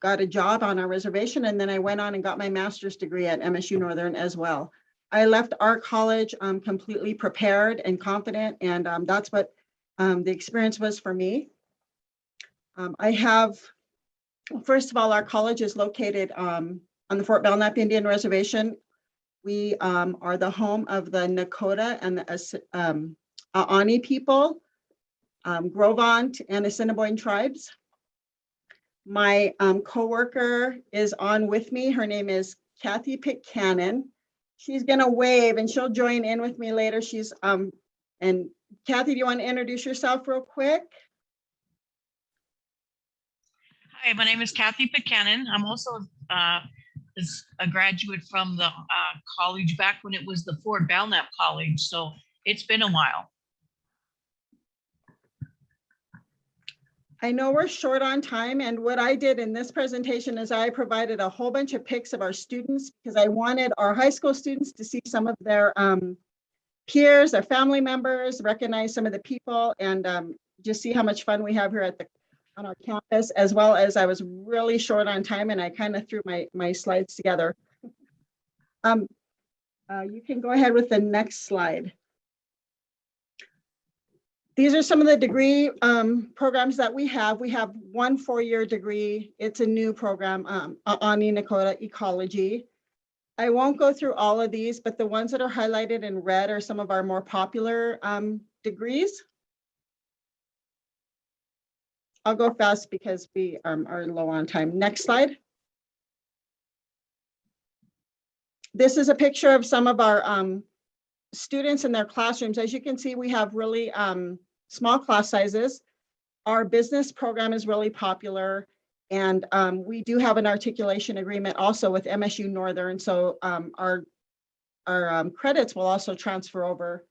got a job on our reservation, and then I went on and got my master's degree at MSU Northern as well. I left our college completely prepared and confident, and that's what the experience was for me. First of all, our college is located on the Fort Belknap Indian Reservation. We are the home of the Nakota and the Aani people, Grovant and Assiniboine tribes. My coworker is on with me. Her name is Kathy Pick-Cannon. She's gonna wave and she'll join in with me later. And Kathy, do you want to introduce yourself real quick? Hi, my name is Kathy Buchanan. I'm also a graduate from the college back when it was the Fort Belknap College. So it's been a while. I know we're short on time, and what I did in this presentation is I provided a whole bunch of pics of our students because I wanted our high school students to see some of their peers, their family members, recognize some of the people, and just see how much fun we have here on our campus, as well as I was really short on time and I kind of threw my slides together. You can go ahead with the next slide. These are some of the degree programs that we have. We have one 4-year degree. It's a new program, Aani Nakota Ecology. I won't go through all of these, but the ones that are highlighted in red are some of our more popular degrees. I'll go fast because we are low on time. Next slide. This is a picture of some of our students in their classrooms. As you can see, we have really small class sizes. Our business program is really popular, and we do have an articulation agreement also with MSU Northern. So our credits will also transfer over.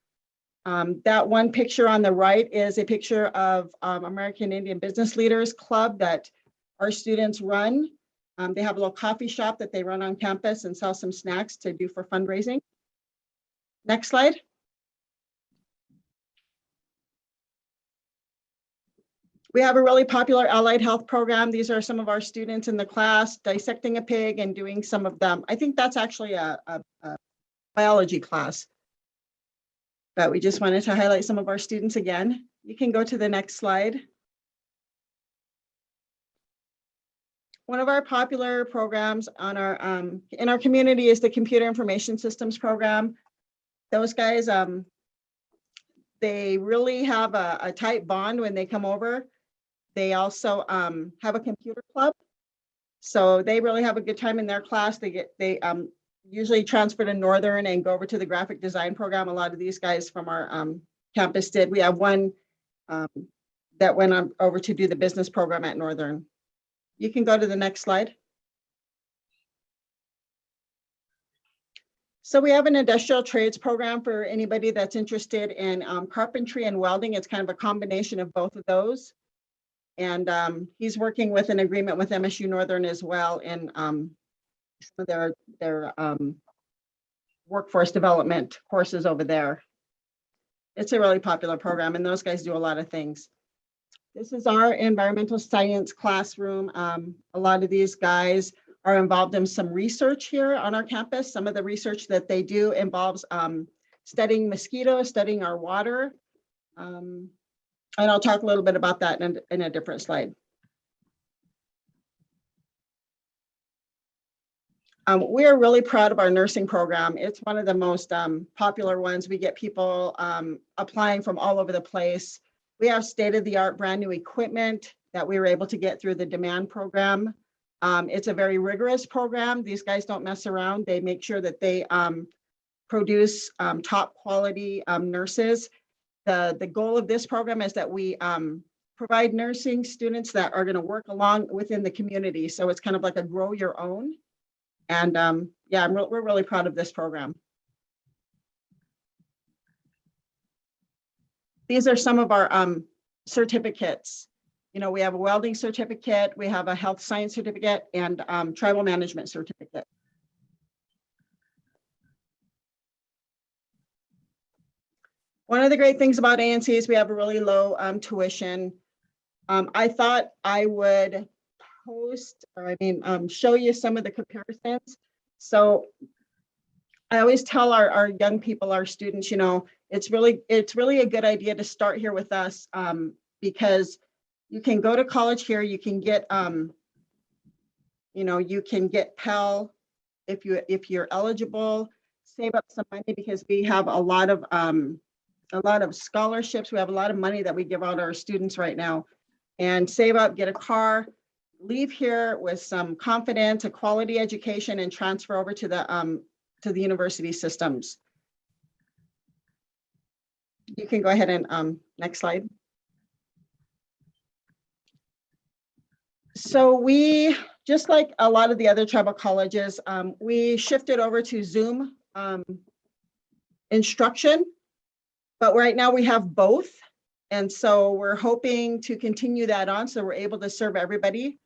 That one picture on the right is a picture of American Indian Business Leaders Club that our students run. They have a little coffee shop that they run on campus and sell some snacks to do for fundraising. Next slide. We have a really popular allied health program. These are some of our students in the class dissecting a pig and doing some of them. I think that's actually a biology class. But we just wanted to highlight some of our students again. You can go to the next slide. One of our popular programs on our in our community is the Computer Information Systems program. Those guys, they really have a tight bond when they come over. They also have a computer club. So they really have a good time in their class. They usually transfer to Northern and go over to the graphic design program. A lot of these guys from our campus did. We have one that went on over to do the business program at Northern. You can go to the next slide. So we have an industrial trades program for anybody that's interested in carpentry and welding. It's kind of a combination of both of those. And he's working with an agreement with MSU Northern as well in some of their workforce development courses over there. It's a really popular program, and those guys do a lot of things. This is our environmental science classroom. A lot of these guys are involved in some research here on our campus. Some of the research that they do involves studying mosquitoes, studying our water. And I'll talk a little bit about that in a different slide. We are really proud of our nursing program. It's one of the most popular ones. We get people applying from all over the place. We have state-of-the-art brand new equipment that we were able to get through the demand program. It's a very rigorous program. These guys don't mess around. They make sure that they produce top quality nurses. The goal of this program is that we provide nursing students that are going to work along within the community. So it's kind of like a grow your own. And yeah, we're really proud of this program. These are some of our certificates. You know, we have a welding certificate, we have a health science certificate, and tribal management certificate. One of the great things about ANC is we have a really low tuition. I thought I would show you some of the comparisons. So I always tell our young people, our students, you know, it's really a good idea to start here with us, because you can go to college here, you can get, you can get Pell if you're eligible, save up some money because we have a lot of scholarships. We have a lot of money that we give out to our students right now, and save up, get a car, leave here with some confidence, a quality education, and transfer over to the university systems. You can go ahead and next slide. So we, just like a lot of the other tribal colleges, we shifted over to Zoom instruction, but right now we have both. And so we're hoping to continue that on so we're able to serve everybody.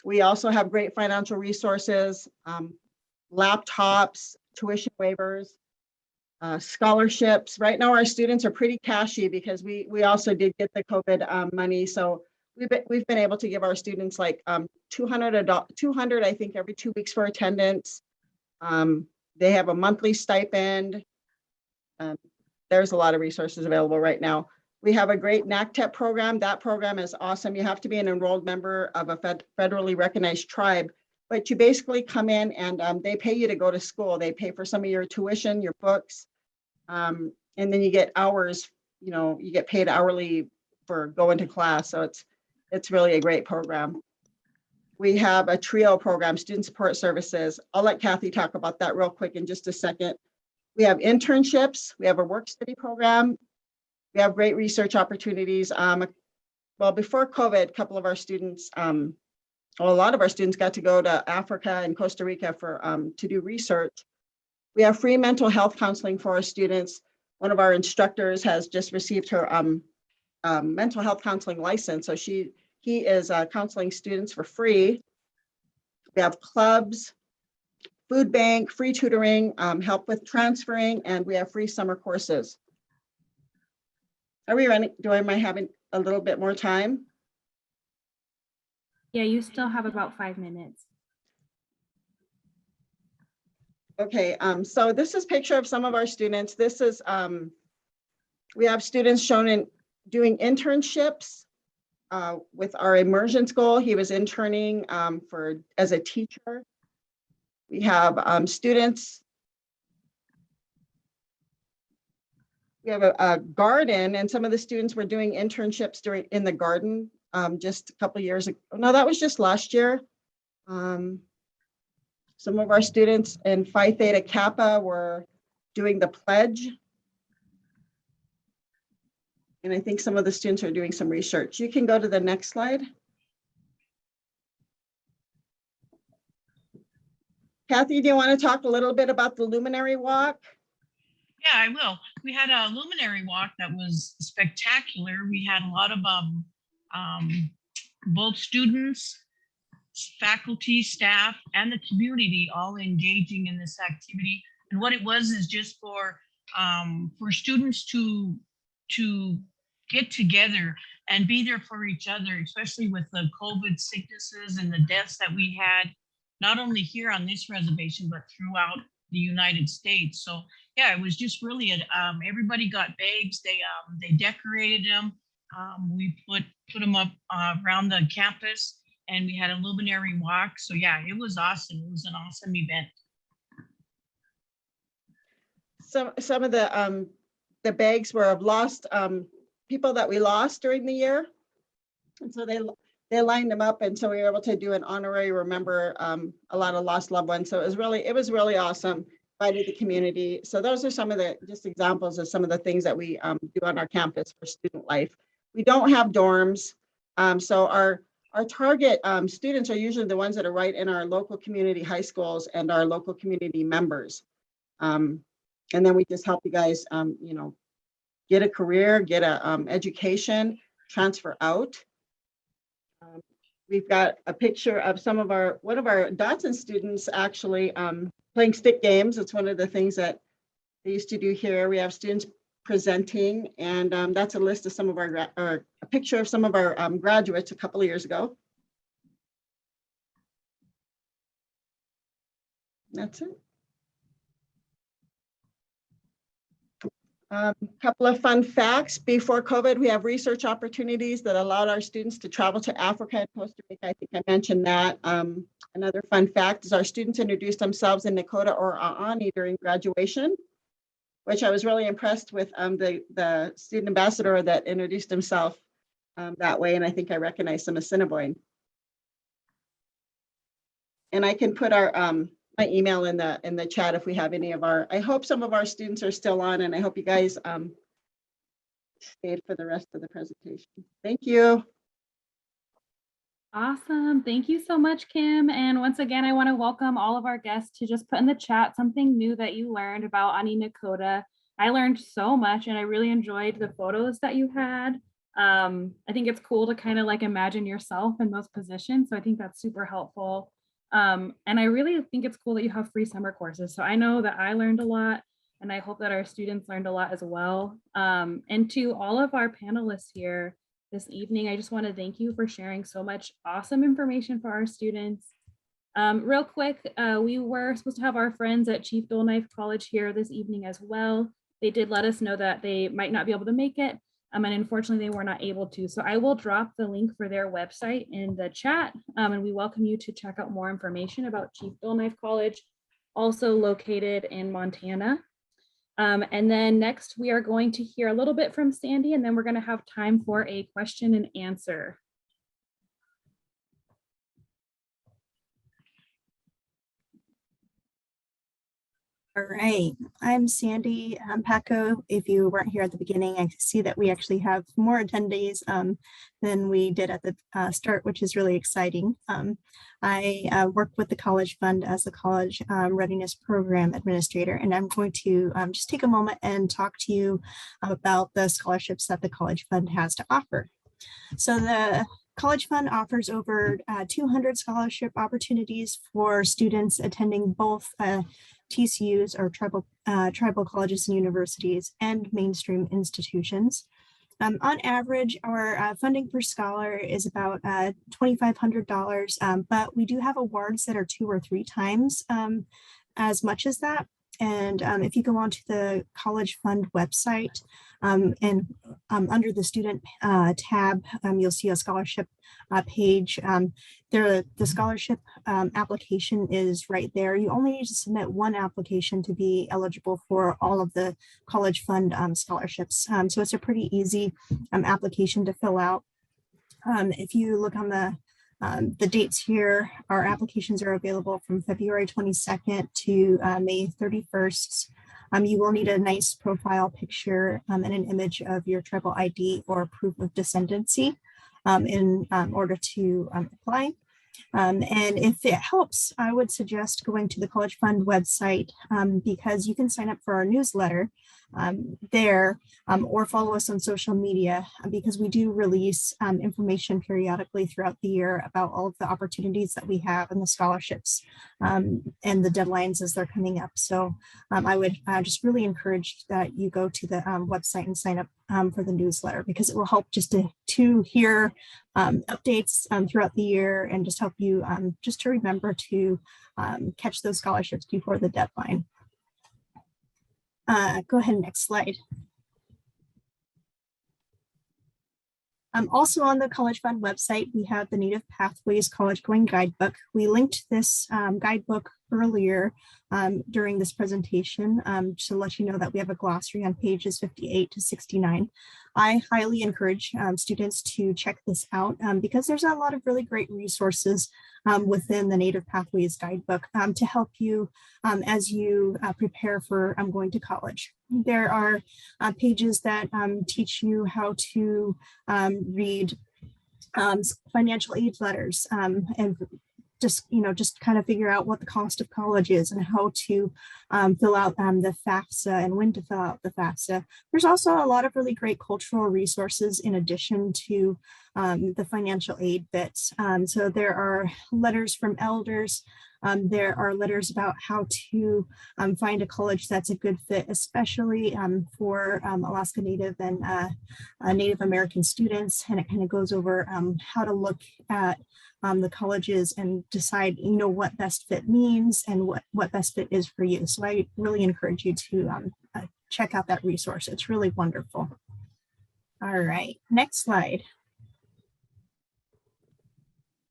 We also have great financial resources, laptops, tuition waivers, scholarships. Right now our students are pretty cashy because we also did get the COVID money. So we've been able to give our students like $200, I think, every 2 weeks for attendance. They have a monthly stipend. There's a lot of resources available right now. We have a great NACTEP program. That program is awesome. You have to be an enrolled member of a federally recognized tribe, but you basically come in and they pay you to go to school. They pay for some of your tuition, your books, and then you get hours, you get paid hourly for going to class. So it's really a great program. We have a TRIO program, Student Support Services. I'll let Kathy talk about that real quick in just a second. We have internships. We have a work study program. We have great research opportunities. Well, before COVID, a couple of our students, a lot of our students got to go to Africa and Costa Rica to do research. We have free mental health counseling for our students. One of our instructors has just received her mental health counseling license. So he is counseling students for free. We have clubs, food bank, free tutoring, help with transferring, and we have free summer courses. Are we running? Am I having a little bit more time? Yeah, you still have about 5 minutes. Okay, so this is a picture of some of our students. This is, we have students shown in doing internships with our immersion school. He was interning as a teacher. We have students. We have a garden, and some of the students were doing internships in the garden just a couple of years ago. No, that was just last year. Some of our students in Phi Theta Kappa were doing the pledge. And I think some of the students are doing some research. You can go to the next slide. Kathy, do you want to talk a little bit about the Luminary Walk? Yeah, I will. We had a luminary walk that was spectacular. We had a lot of both students, faculty, staff, and the community all engaging in this activity. And what it was is just for students to get together and be there for each other, especially with the COVID sicknesses and the deaths that we had, not only here on this reservation, but throughout the United States. So yeah, it was just really everybody got bags. They decorated them. We put them up around the campus, and we had a luminary walk. So yeah, it was awesome. It was an awesome event. Some of the bags were of lost people that we lost during the year, and so they lined them up, and so we were able to do an honorary remember a lot of lost loved ones. So it was really awesome. Invited the community. So those are some of the just examples of some of the things that we do on our campus for student life. We don't have dorms, so our target students are usually the ones that are right in our local community high schools and our local community members. And then we just help you guys, get a career, get a education, transfer out. We've got a picture of one of our Dotson students actually playing stick games. It's one of the things that they used to do here. We have students presenting, and that's a list of some of our, or a picture of some of our graduates a couple of years ago. That's it. Couple of fun facts. Before COVID, we have research opportunities that allowed our students to travel to Africa and Costa Rica. I think I mentioned that. Another fun fact is our students introduced themselves in Nakota or Aani during graduation, which I was really impressed with the student ambassador that introduced himself that way. And I think I recognized some Assiniboine. And I can put our my email in the chat if we have any of our, I hope some of our students are still on, and I hope you guys stayed for the rest of the presentation. Thank you. Awesome. Thank you so much, Kim. And once again, I want to welcome all of our guests to just put in the chat something new that you learned about Ani Nakota. I learned so much, and I really enjoyed the photos that you had. I think it's cool to kind of like imagine yourself in those positions. So I think that's super helpful. And I really think it's cool that you have free summer courses. So I know that I learned a lot, and I hope that our students learned a lot as well. And to all of our panelists here this evening, I just want to thank you for sharing so much awesome information for our students. Real quick, we were supposed to have our friends at Chief Dual Knife College here this evening as well. They did let us know that they might not be able to make it. And unfortunately, they were not able to. So I will drop the link for their website in the chat. And we welcome you to check out more information about Chief Dual Knife College, also located in Montana. And then next, we are going to hear a little bit from Sandy, and then we're going to have time for a question and answer. All right, I'm Sandy Paco. If you weren't here at the beginning, I see that we actually have more attendees than we did at the start, which is really exciting. I work with the College Fund as the College Readiness Program Administrator, and I'm going to just take a moment and talk to you about the scholarships that the College Fund has to offer. So the College Fund offers over 200 scholarship opportunities for students attending both TCUs, or tribal colleges and universities, and mainstream institutions. On average, our funding per scholar is about $2,500, but we do have awards that are 2 or 3 times as much as that. And if you go onto the College Fund website and under the student tab, you'll see a scholarship page. The scholarship application is right there. You only need to submit one application to be eligible for all of the College Fund scholarships. So it's a pretty easy application to fill out. If you look on the dates here, our applications are available from February 22nd to May 31st. You will need a nice profile picture and an image of your tribal ID or proof of descendancy in order to apply. And if it helps, I would suggest going to the College Fund website because you can sign up for our newsletter there or follow us on social media because we do release information periodically throughout the year about all of the opportunities that we have and the scholarships and the deadlines as they're coming up. So I would just really encourage that you go to the website and sign up for the newsletter because it will help just to hear updates throughout the year and just help you just to remember to catch those scholarships before the deadline. Go ahead, next slide. Also on the College Fund website, we have the Native Pathways College Going Guidebook. We linked this guidebook earlier during this presentation to let you know that we have a glossary on pages 58 to 69. I highly encourage students to check this out because there's a lot of really great resources within the Native Pathways Guidebook to help you as you prepare for going to college. There are pages that teach you how to read financial aid letters and just kind of figure out what the cost of college is and how to fill out the FAFSA and when to fill out the FAFSA. There's also a lot of really great cultural resources in addition to the financial aid bits. So there are letters from elders. There are letters about how to find a college that's a good fit, especially for Alaska Native and Native American students. And it kind of goes over how to look at the colleges and decide, what best fit means and what best fit is for you. So I really encourage you to check out that resource. It's really wonderful. All right, next slide.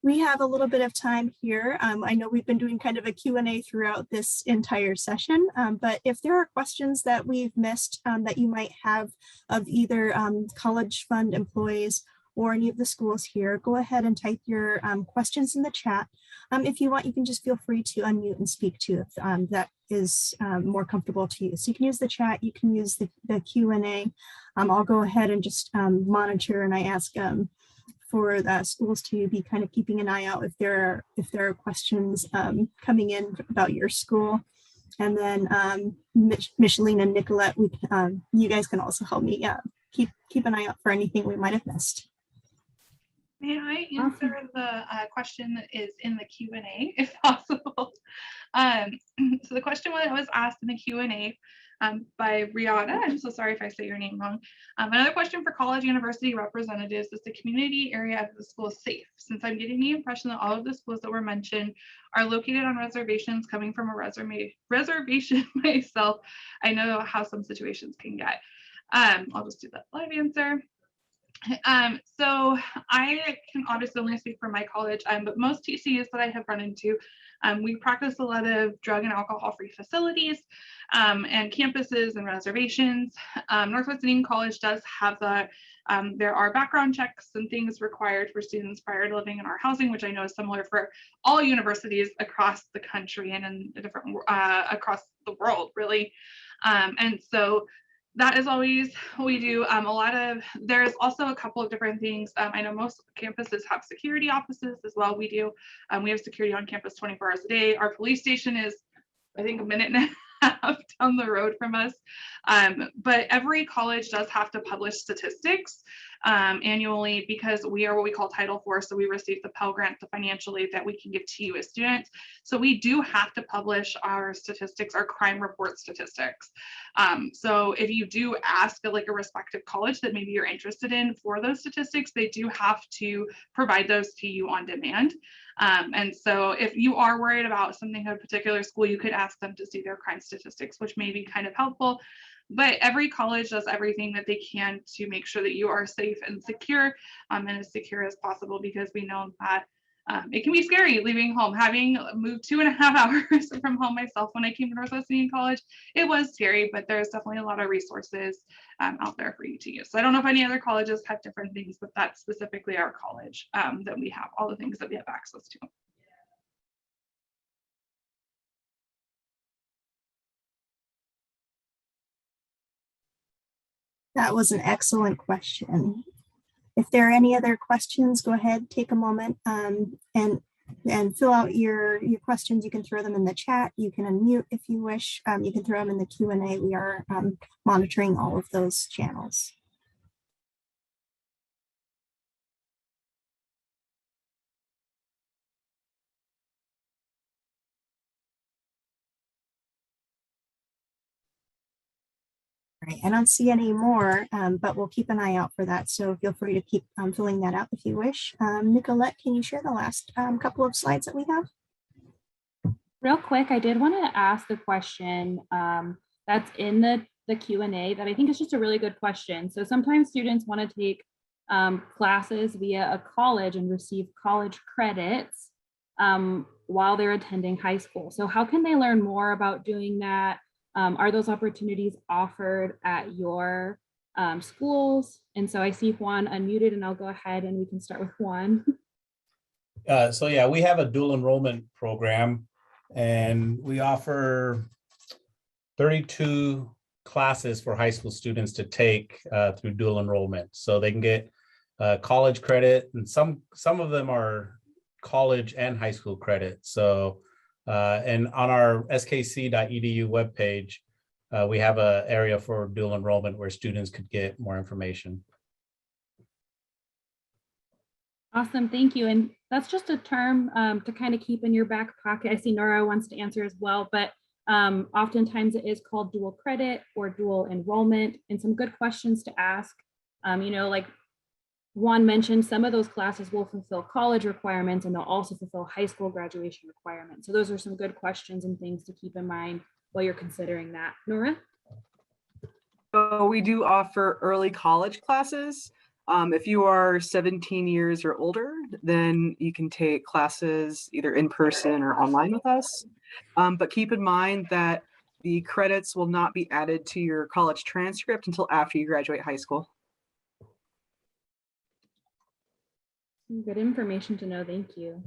We have a little bit of time here. I know we've been doing kind of a Q&A throughout this entire session, but if there are questions that we've missed that you might have of either college fund employees or any of the schools here, go ahead and type your questions in the chat. If you want, you can just feel free to unmute and speak to if that is more comfortable to you. So you can use the chat, you can use the Q&A. I'll go ahead and just monitor, and I ask for the schools to be kind of keeping an eye out if there are questions coming in about your school. And then Micheline and Nicolette, you guys can also help me keep an eye out for anything we might have missed. May I answer the question that is in the Q&A if possible? So the question was asked in the Q&A by Rihanna. I'm so sorry if I say your name wrong. Another question for college university representatives: is the community area of the school safe? Since I'm getting the impression that all of the schools that were mentioned are located on reservations, coming from a reservation myself, I know how some situations can get. I'll just do that live answer. So I can obviously only speak for my college, but most TCUs that I have run into, we practice a lot of drug and alcohol-free facilities and campuses and reservations. Northwest Indian College does have that. There are background checks and things required for students prior to living in our housing, which I know is similar for all universities across the country and in the different across the world, really. And so that is always what we do. There's also a couple of different things. I know most campuses have security offices as well. We do. We have security on campus 24 hours a day. Our police station is, I think, a minute and a half down the road from us. But every college does have to publish statistics annually, because we are what we call Title IV. So we receive the Pell Grant, the financial aid that we can give to you as students. So we do have to publish our statistics, our crime report statistics. So if you do ask like a respective college that maybe you're interested in for those statistics, they do have to provide those to you on demand. And so if you are worried about something at a particular school, you could ask them to see their crime statistics, which may be kind of helpful. But every college does everything that they can to make sure that you are safe and secure, and as secure as possible, because we know that it can be scary leaving home. Having moved 2.5 hours from home myself when I came to Northwest Indian College, it was scary, but there's definitely a lot of resources out there for you to use. So I don't know if any other colleges have different things, but that's specifically our college that we have all the things that we have access to. That was an excellent question. If there are any other questions, go ahead, take a moment and fill out your questions. You can throw them in the chat. You can unmute if you wish. You can throw them in the Q&A. We are monitoring all of those channels. Right, I don't see any more, but we'll keep an eye out for that. So feel free to keep filling that out if you wish. Nicolette, can you share the last couple of slides that we have? Real quick, I did want to ask a question that's in the Q&A that I think is just a really good question. So sometimes students want to take classes via a college and receive college credits while they're attending high school. So how can they learn more about doing that? Are those opportunities offered at your schools? And so I see Juan unmuted, and I'll go ahead and we can start with Juan. So yeah, we have a dual enrollment program, and we offer 32 classes for high school students to take through dual enrollment. So they can get college credit, and some of them are college and high school credit. So and on our skc.edu webpage, we have an area for dual enrollment where students could get more information. Awesome, thank you. And that's just a term to kind of keep in your back pocket. I see Nora wants to answer as well, but oftentimes it is called dual credit or dual enrollment, and some good questions to ask. Like Juan mentioned, some of those classes will fulfill college requirements and they'll also fulfill high school graduation requirements. So those are some good questions and things to keep in mind while you're considering that. Nora? So we do offer early college classes. If you are 17 years or older, then you can take classes either in person or online with us. But keep in mind that the credits will not be added to your college transcript until after you graduate high school. Good information to know, thank you.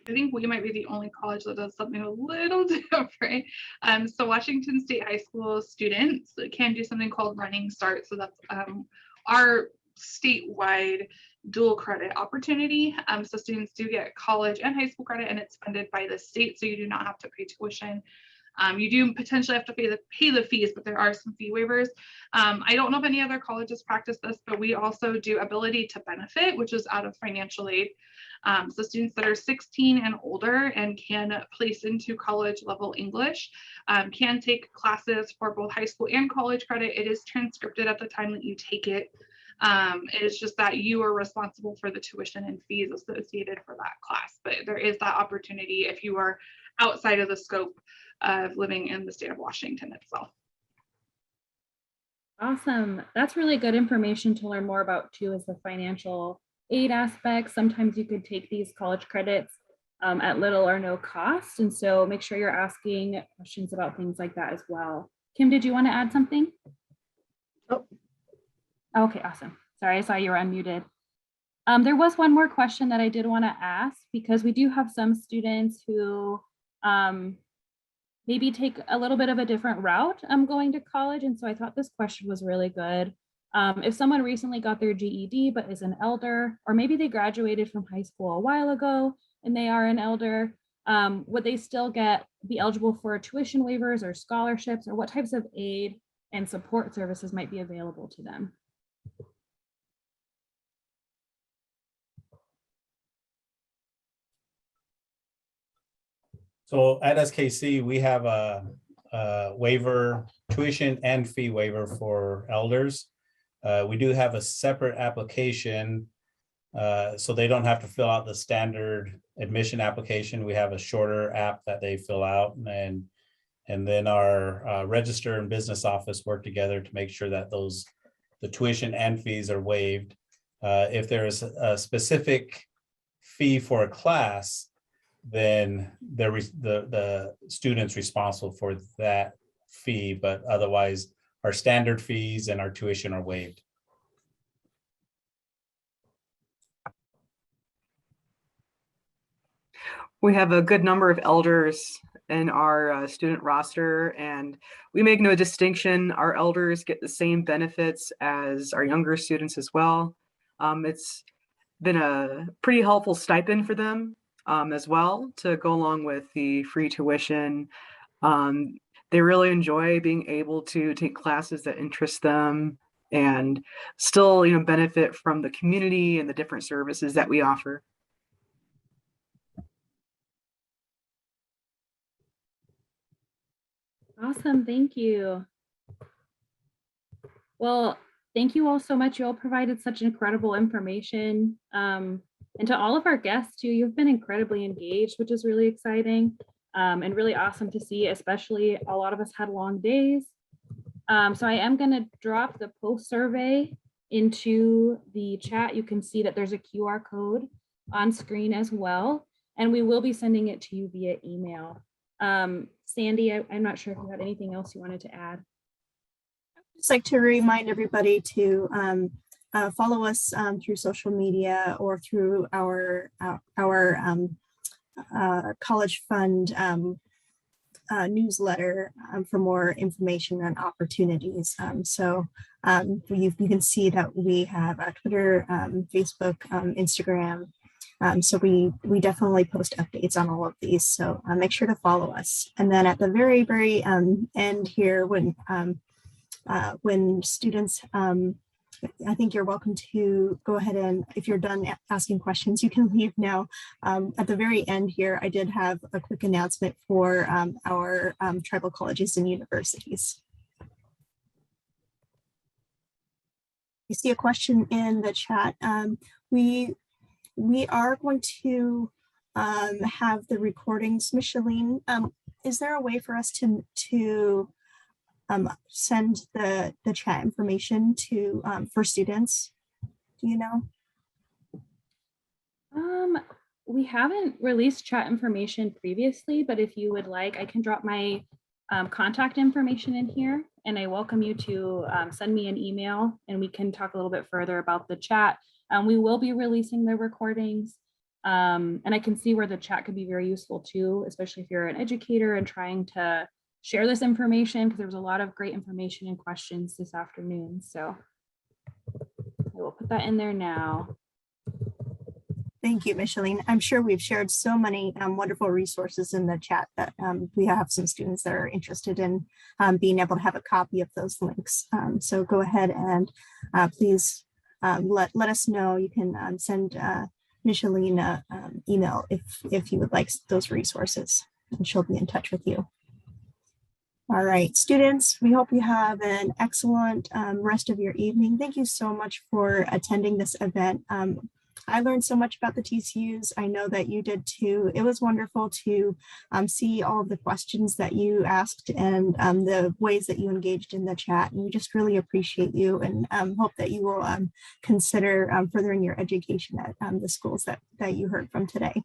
I think we might be the only college that does something a little different. So Washington State High School students can do something called Running Start. So that's our statewide dual credit opportunity. So students do get college and high school credit, and it's funded by the state, so you do not have to pay tuition. You do potentially have to pay the fees, but there are some fee waivers. I don't know if any other colleges practice this, but we also do ability to benefit, which is out of financial aid. So students that are 16 and older and can place into college level English can take classes for both high school and college credit. It is transcripted at the time that you take it. It is just that you are responsible for the tuition and fees associated for that class. But there is that opportunity if you are outside of the scope of living in the state of Washington itself. Awesome. That's really good information to learn more about too, is the financial aid aspect. Sometimes you could take these college credits at little or no cost. And so make sure you're asking questions about things like that as well. Kim, did you want to add something? Oh. Okay, awesome. Sorry, I saw you were unmuted. There was one more question that I did want to ask, because we do have some students who maybe take a little bit of a different route going to college. And so I thought this question was really good. If someone recently got their GED but is an elder, or maybe they graduated from high school a while ago and they are an elder, would they still be eligible for tuition waivers or scholarships, or what types of aid and support services might be available to them? So at SKC, we have a waiver, tuition and fee waiver for elders. We do have a separate application, so they don't have to fill out the standard admission application. We have a shorter app that they fill out, and then our register and business office work together to make sure that the tuition and fees are waived. If there's a specific fee for a class, then the student's responsible for that fee, but otherwise our standard fees and our tuition are waived. We have a good number of elders in our student roster, and we make no distinction. Our elders get the same benefits as our younger students as well. It's been a pretty helpful stipend for them as well, to go along with the free tuition. They really enjoy being able to take classes that interest them and still, benefit from the community and the different services that we offer. Awesome, thank you. Well, thank you all so much. You all provided such incredible information. And to all of our guests too, you've been incredibly engaged, which is really exciting and really awesome to see, especially a lot of us had long days. So I am gonna drop the post survey into the chat. You can see that there's a QR code on screen as well, and we will be sending it to you via email. Sandy, I'm not sure if you had anything else you wanted to add. I'd just like to remind everybody to follow us through social media or through our college fund newsletter for more information and opportunities. You can see that we have Twitter, Facebook, Instagram. So we definitely post updates on all of these. So make sure to follow us. And then at the very end here, when when students, I think you're welcome to go ahead and if you're done asking questions, you can leave now. At the very end here, I did have a quick announcement for our tribal colleges and universities. You see a question in the chat. We are going to have the recordings. Micheline, is there a way for us to send the chat information to for students? Do you know? We haven't released chat information previously, but if you would like, I can drop my contact information in here, and I welcome you to send me an email and we can talk a little bit further about the chat. We will be releasing the recordings, and I can see where the chat could be very useful too, especially if you're an educator and trying to share this information, because there was a lot of great information and questions this afternoon. So I will put that in there now. Thank you, Micheline. I'm sure we've shared so many wonderful resources in the chat that we have some students that are interested in being able to have a copy of those links. So go ahead and please let us know. You can send Micheline an email if you would like those resources, and she'll be in touch with you. All right, students, we hope you have an excellent rest of your evening. Thank you so much for attending this event. I learned so much about the TCUs. I know that you did too. It was wonderful to see all of the questions that you asked and the ways that you engaged in the chat. And we just really appreciate you and hope that you will consider furthering your education at the schools that you heard from today.